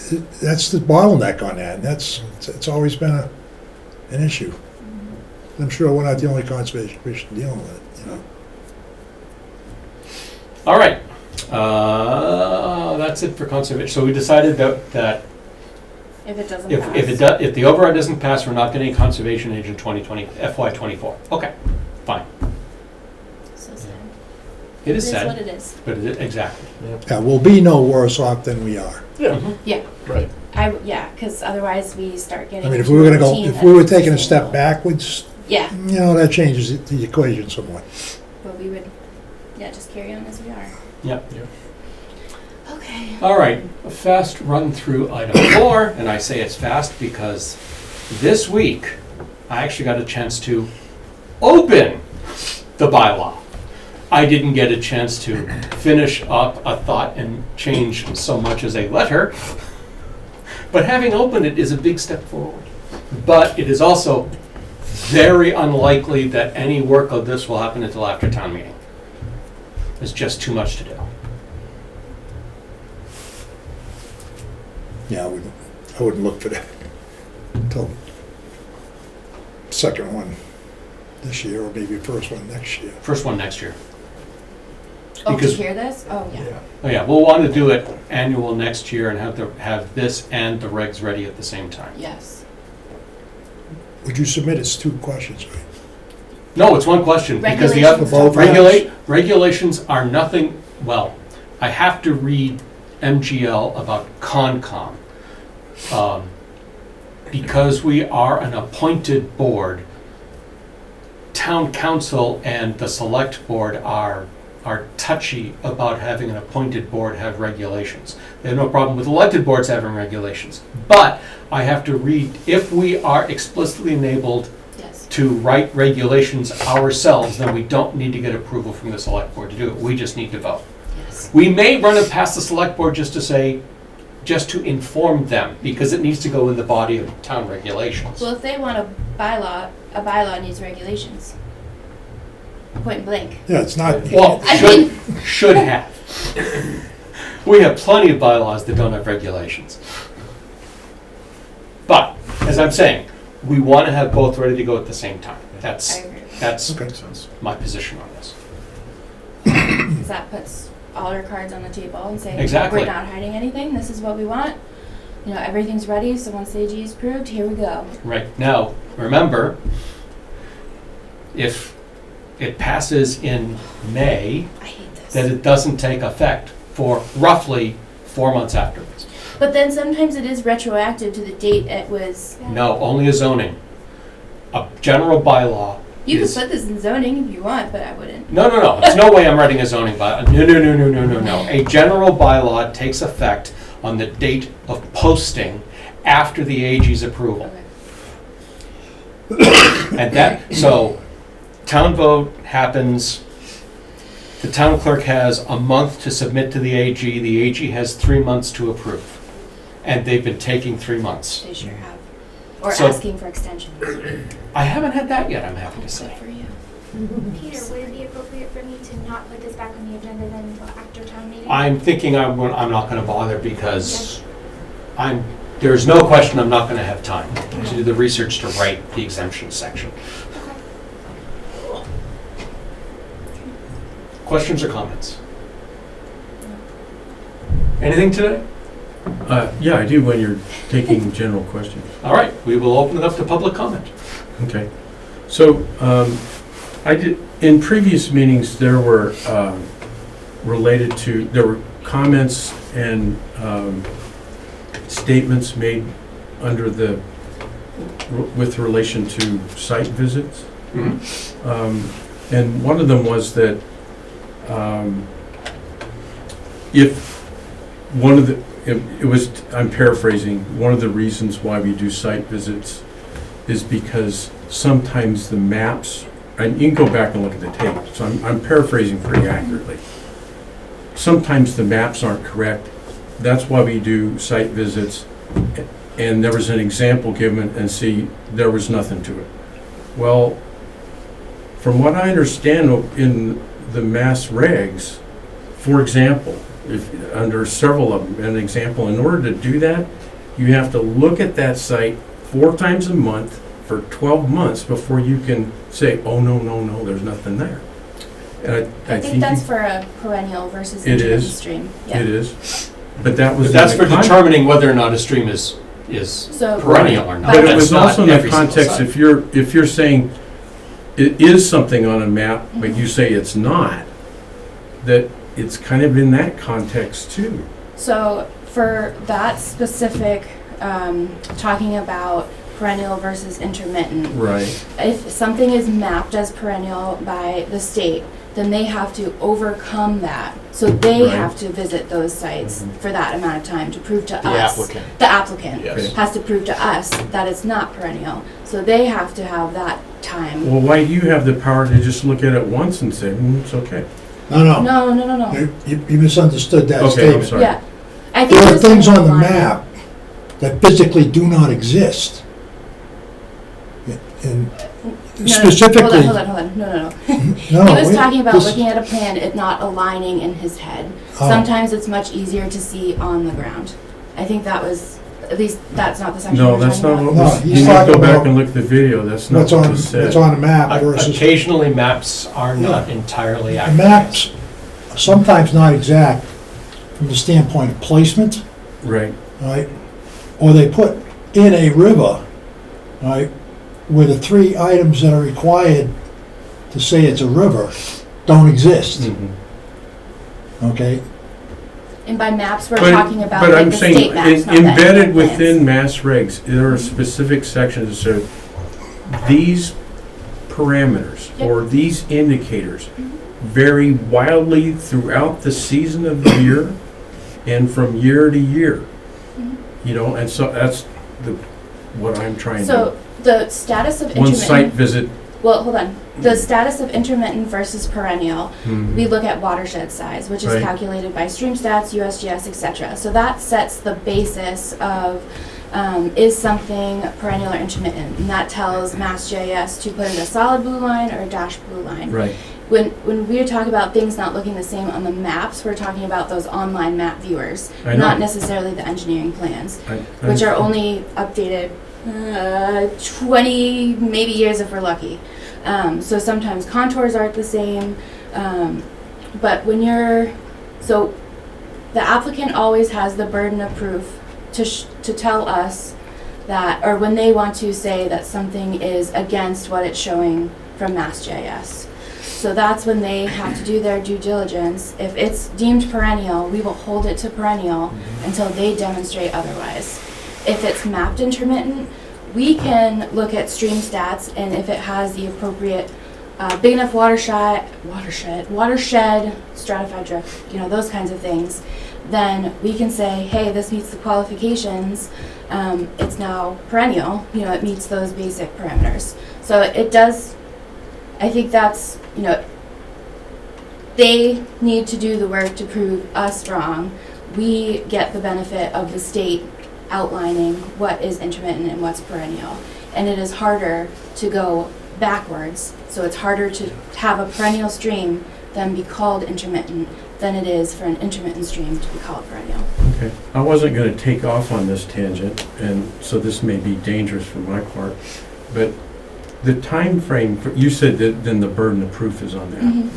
That's the bottleneck on that, and it's always been an issue. I'm sure we're not the only conservation commission dealing with it, all right. That's it for conservation. So we decided that If it doesn't pass. if the override doesn't pass, we're not getting a conservation agent 2020, FY 24. Okay, fine. So sad. It is It is sad. what it is. But exactly. Yeah, we'll be no worse off than we are. Yeah, Yeah. right. Because otherwise we start getting. I mean, if into we were a gonna go, routine if we were that's taking a step sustainable. backwards, Yeah, that changes the equation somewhat. but we would, just carry on as we are. Yep. Okay. All right, a fast run through item 4, and I say it's fast because this week I actually got a chance to open the bylaw. I didn't get a chance to finish up a thought and change so much as a letter, but having opened it is a big step forward. But it is also very unlikely that any work of this will happen until after town meeting. There's just too much to do. Yeah, I wouldn't look for that until second one this year, or maybe first one next year. First one next year. Oh, to Because- hear this? Oh, yeah. Oh yeah, we'll want to do it annual next year and have this and the regs ready at the same time. Yes. Would you submit it's 2 questions, right? No, it's one question because the Regulations other don't pass? regulations are nothing. Well, I have to read MGL about Concom because we are an appointed board. Town council and the select board are touchy about having an appointed board have regulations. They have no problem with elected boards having regulations. But I have to read, if we are explicitly enabled Yes. to write regulations ourselves, then we don't need to get approval from the select board to do it. We just need to vote. Yes. We may run it past the select board just to say, just to inform them, because it needs to go in the body of town regulations. Well, if they want a bylaw needs regulations. Point blank. Yeah, it's not, Well, I should have. We have plenty of bylaws that don't have regulations. But, as I'm saying, we want to have both ready to go at the same time. I agree. That's Okay. my position on this. Because that puts all our cards on the table and saying, Exactly. we're not hiding anything, this is what we want. You know, everything's ready, so once the AG is approved, here we go. Right, now, remember, if it passes in May, I hate this. that it doesn't take effect for roughly 4 months afterwards. But then sometimes it is retroactive to the date it was. No, only a zoning. A general bylaw You could is... put this in zoning if you want, but I wouldn't. No, there's no way I'm writing a zoning bylaw. No. A general bylaw takes effect on the date of posting after the AG's approval. And so, town vote happens, the town clerk has a month to submit to the AG has 3 months to approve. And they've been taking 3 months. They sure have. Or So- asking for extensions. I haven't had that yet, I'm happy to say. Good for you. Peter, would it be appropriate for me to not put this back on the agenda then until after town meeting? I'm thinking I'm not gonna bother because there's no question I'm not gonna have time to do the research to write the exemption section. Questions or comments? Anything today? Yeah, I do when you're taking general questions. All right, we will open it up to public comment. Okay. So, in previous meetings, there were there were comments and statements made with relation to site visits. And one of them was that I'm paraphrasing, one of the reasons why we do site visits is because sometimes the maps, and you can go back and look at the tape, so I'm paraphrasing pretty accurately. Sometimes the maps aren't correct, that's why we do site visits, and there was an example given, and see, there was nothing to it. Well, from what I understand in the mass regs, for example, under several of them, an example, in order to do that, you have to look at that site 4 times a month for 12 months before you can say, oh, no, there's nothing there. And I think that's for a perennial versus It intermittent is. stream. It is. But that was. But that's for determining whether or not a stream is So- perennial or not. But it That's was not also in the every single context, site. if you're saying it is something on a map, but you say it's not, that it's kind of in that context too. So for that specific, talking about perennial versus intermittent. Right. If something is mapped as perennial by the state, then they have to overcome that. So they Right. have to visit those sites for that amount of time to prove to The us. applicant. The applicant Yes. has to prove to us that it's not perennial. So they have to have that time. Well, why do you have the power to just look at it once and say, it's okay? no. No. You misunderstood that Okay, I'm statement. sorry. Yeah. I think There are it's things kind on of the line. map that physically do not exist. And No, specifically. Hold on. No. No, He was wait, talking about this- looking at a plan, it not aligning in his head. Oh. Sometimes it's much easier to see on the ground. I think that was, at least, that's not the section No, we're that's talking not about. what No, was, he's you need to talking go back about and look at the video, that's not What's what on, was said. what's on a map versus. Occasionally, maps are not entirely The accurate. maps are sometimes not exact from the standpoint of placement, Right, right? Or they put in a river, right, where the 3 items that are required to say it's a river don't exist, mhm. okay? And by maps, we're But- talking about but like I'm the saying, state maps, not the embedded plans. within mass regs, there are specific sections that say, these parameters Yep. or these indicators vary wildly throughout the season of the year and from year to year. You know, and so that's what I'm trying to, So the status of one site intermittent visit Well, hold on. The status of intermittent versus perennial, we look at watershed size, which is Right. calculated by stream stats, USGS, etc. So that sets the basis of is something perennial or intermittent, and that tells MassGIS to put in a solid blue line or a dashed blue line. Right. When we talk about things not looking the same on the maps, we're talking about those online map viewers, I know. not necessarily the engineering plans, I which are only updated 20 maybe years if we're lucky. So sometimes contours aren't the same, but when so the applicant always has the burden of proof to tell us that, or when they want to say that something is against what it's showing from MassGIS. So that's when they have to do their due diligence. If it's deemed perennial, we will hold it to perennial until they demonstrate otherwise. If it's mapped intermittent, we can look at stream stats, and if it has the appropriate big enough watershed, stratified drift, those kinds of things, then we can say, hey, this meets the qualifications. It's now perennial. It meets those basic parameters. So it does. I think that's, they need to do the work to prove us wrong. We get the benefit of the state outlining what is intermittent and what's perennial. And it is harder to go backwards. So it's harder to have a perennial stream than be called intermittent than it is for an intermittent stream to be called perennial. Okay. I wasn't going to take off on this tangent, and so this may be dangerous for my part, but the time frame, you said that then the burden of proof is on that.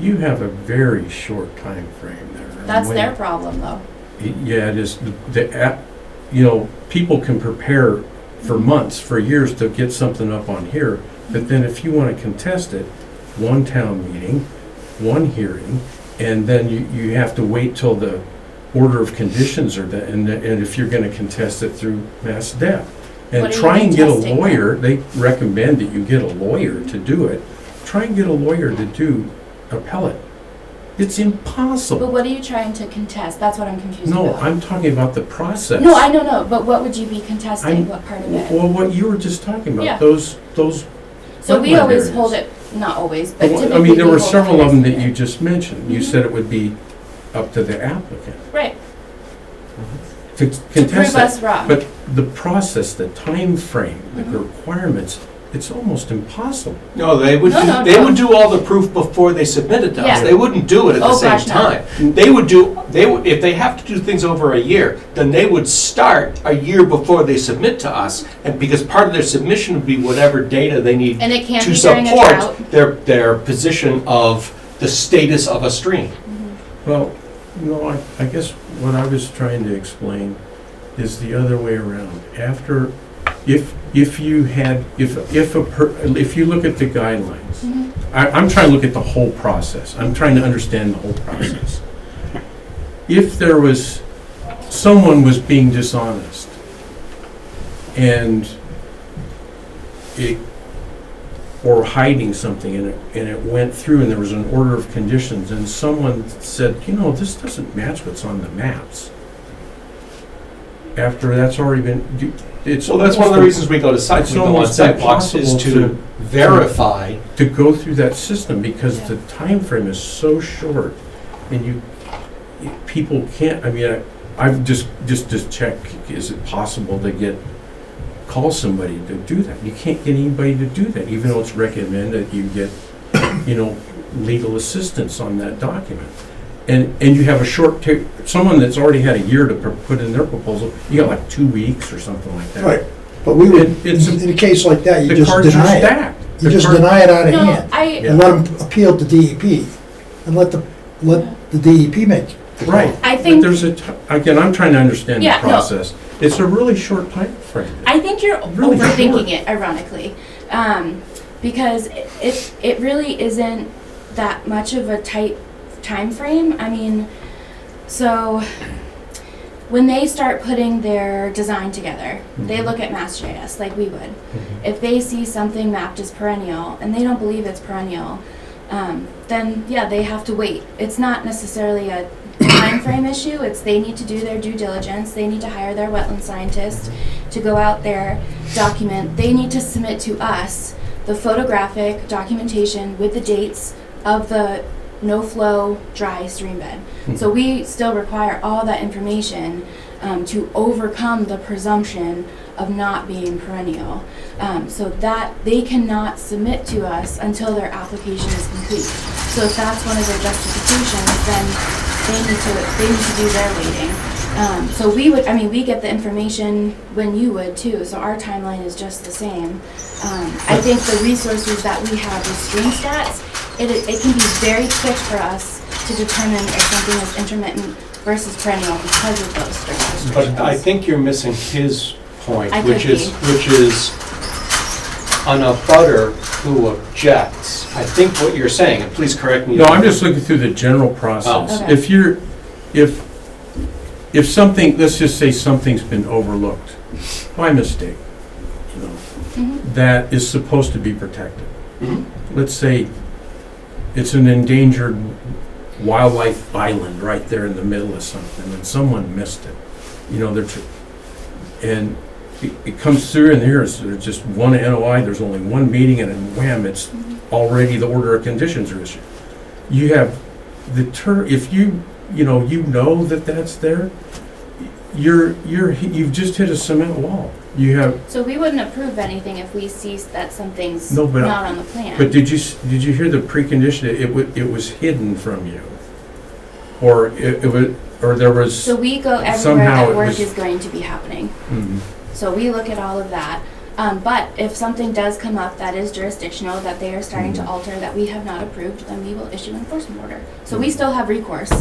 You have a very short time frame there. That's their problem, though. Yeah, it is. People can prepare for months, for years to get something up on here, but then if you want to contest it, one town meeting, one hearing, and then you have to wait till the order of conditions are done, and if you're going to contest it through Mass DEP. And try and get a lawyer, they recommend that you get a lawyer to do it. Try and get a lawyer to do appellate. It's impossible. But what are you trying to contest? That's what I'm confused about. No, I'm talking about the process. No, I know, but what would you be contesting? What part of it? Well, what you were just talking about, Yeah. those. So we wetland always areas. hold it, not always, but typically I mean, there we were hold several of them that it. you just mentioned. You said it would be up to the applicant Right. to To contest prove that. us wrong. But the process, the time frame, the requirements, it's almost impossible. No, they would do all the proof before they submit it to us. Yeah. They wouldn't do it at the same gosh, no. time. If they have to do things over a year, then they would start a year before they submit to us, and because part of their submission would be whatever data they need And it can't to be during a support drought. their position of the status of a stream. Well, I guess what I was trying to explain is the other way around. If you look at the guidelines, I'm trying to look at the whole process. I'm trying to understand the whole process. If someone was being dishonest or hiding something and it went through and there was an order of conditions and someone said, this doesn't match what's on the maps. After that's already been, So that's one of the reasons we go to site blocks is to verify. To go through that system because the time frame is so short and people can't, I've just check, is it possible to call somebody to do that? You can't get anybody to do that, even though it's recommended you get, legal assistance on that document. And you have someone that's already had a year to put in their proposal, you got like 2 weeks or something like that. Right, but we would, in a case like that, you just deny it. You just deny it out of hand. And let them appeal to DEP, and let the DEP make it. Right. I think again, I'm trying to understand the process. It's a really short time frame. I think you're Really overthinking short. it, ironically, because it really isn't that much of a tight time frame. So when they start putting their design together, they look at MassGIS like we would. If they see something mapped as perennial and they don't believe it's perennial, then they have to wait. It's not necessarily a time frame issue. It's they need to do their due diligence. They need to hire their wetland scientist to go out there, document. They need to submit to us the photographic documentation with the dates of the no-flow dry stream bed. So we still require all that information to overcome the presumption of not being perennial. So that they cannot submit to us until their application is complete. So if that's one of their justifications, then they need to do their waiting. So we get the information when you would too, so our timeline is just the same. I think the resources that we have with stream stats, it can be very quick for us to determine if something is intermittent versus perennial because of those strict restrictions. But I think you're missing his point, I which could is be. on a butter who objects. I think what you're saying, and please correct me. No, I'm just looking through the general process. Okay. If something, let's just say something's been overlooked by mistake, you know, that is supposed to be protected. Let's say it's an endangered wildlife island right there in the middle of something, and someone missed it. You know, and it comes through, and there's just one NOI, there's only one meeting, and then wham, it's already the order of conditions are issued. You have if you know that that's there, you've just hit a cement wall. You have. So we wouldn't approve anything if we see that something's not on the plan. But did you hear the precondition? It was hidden from you, or there was. So we go everywhere that work is going to be happening. So we look at all of that. But if something does come up that is jurisdictional, that they are starting to alter, that we have not approved, then we will issue an enforcement order. So we still have recourse.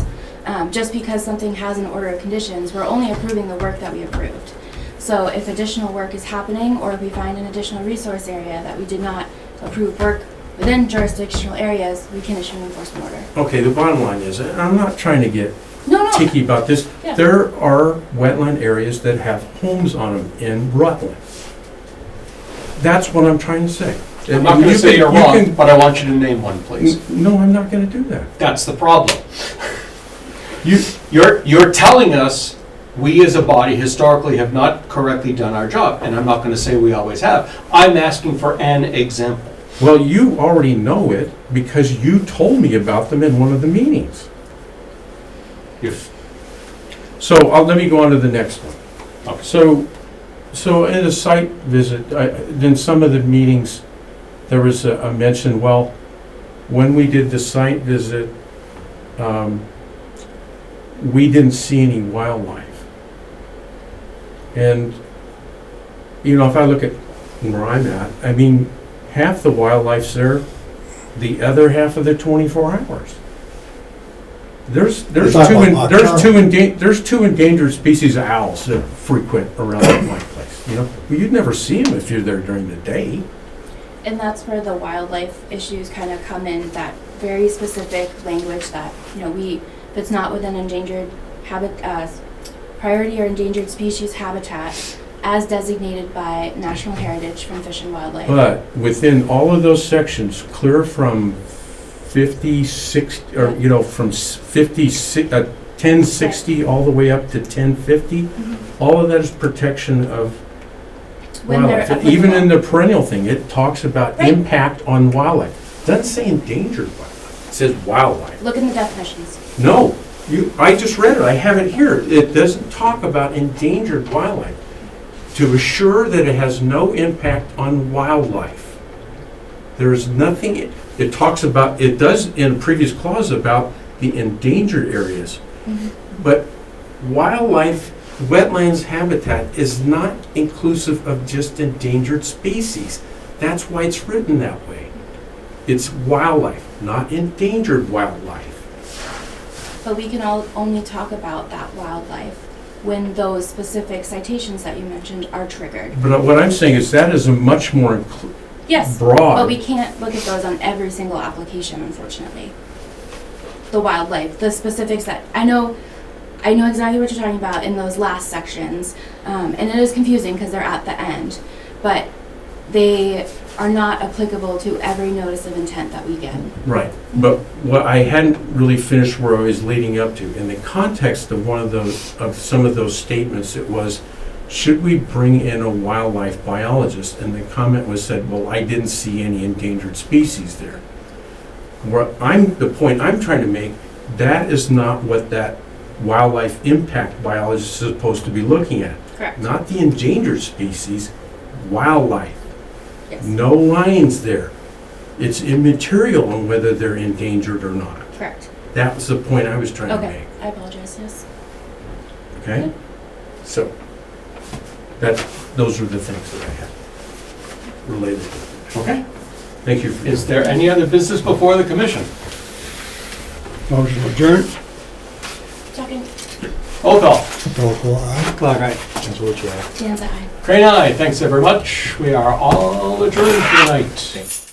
Just because something has an order of conditions, we're only approving the work that we approved. So if additional work is happening, or if we find an additional resource area that we did not approve work within jurisdictional areas, we can issue an enforcement order. Okay, the bottom line is, and I'm not trying to get No. ticky about this. Yeah. There are wetland areas that have homes on them in Rutland. That's what I'm trying to say. I'm not going to say you're wrong, but I want you to name one, please. No, I'm not going to do that. That's the problem. You're telling us we as a body historically have not correctly done our job, and I'm not going to say we always have. I'm asking for an example. Well, you already know it because you told me about them in one of the meetings. So let me go on to the next one. Okay. So in a site visit, in some of the meetings, there was a mention, well, when we did the site visit, we didn't see any wildlife. And, if I look at where I'm at, I mean, half the wildlife's there, the other half of the 24 hours. There's two endangered species of owls that frequent around my place. Well, you'd never see them if you're there during the day. And that's where the wildlife issues kind of come in, that very specific language that, if it's not within endangered priority or endangered species habitat as designated by National Heritage from Fish and Wildlife. But within all of those sections, clear from 1060 all the way up to 1050, all of that is protection of wildlife. Even in the perennial thing, it talks about impact on wildlife. It doesn't say endangered wildlife. It says wildlife. Look in the definitions. No, I just read it. I have it here. It doesn't talk about endangered wildlife. To assure that it has no impact on wildlife. There is nothing. It talks about. It does in a previous clause about the endangered areas, but wildlife. Wetlands habitat is not inclusive of just endangered species. That's why it's written that way. It's wildlife, not endangered wildlife. But we can only talk about that wildlife when those specific citations that you mentioned are triggered. But what I'm saying is that is a much more broad. But we can't look at those on every single application, unfortunately. The wildlife, the specifics that I know exactly what you're talking about in those last sections, and it is confusing because they're at the end, but they are not applicable to every notice of intent that we get. Right, but what I hadn't really finished where I was leading up to, in the context of some of those statements, it was should we bring in a wildlife biologist? And the comment was said, well, I didn't see any endangered species there. The point I'm trying to make, that is not what that wildlife impact biologist is supposed to be looking at. Correct. Not the endangered species, wildlife. Yes. No lines there. It's immaterial on whether they're endangered or not. Correct. That was the point I was trying to Okay, make. I apologize, yes. Okay? Yeah. So, those are the things that I had related to it. Okay. Thank you. Is there any other business before the commission? Motion adjourned. Second. Roll call. Roll call, aye. Clock eye. Dan's eye. Crane, aye. Thanks very much. We are all adjourned tonight.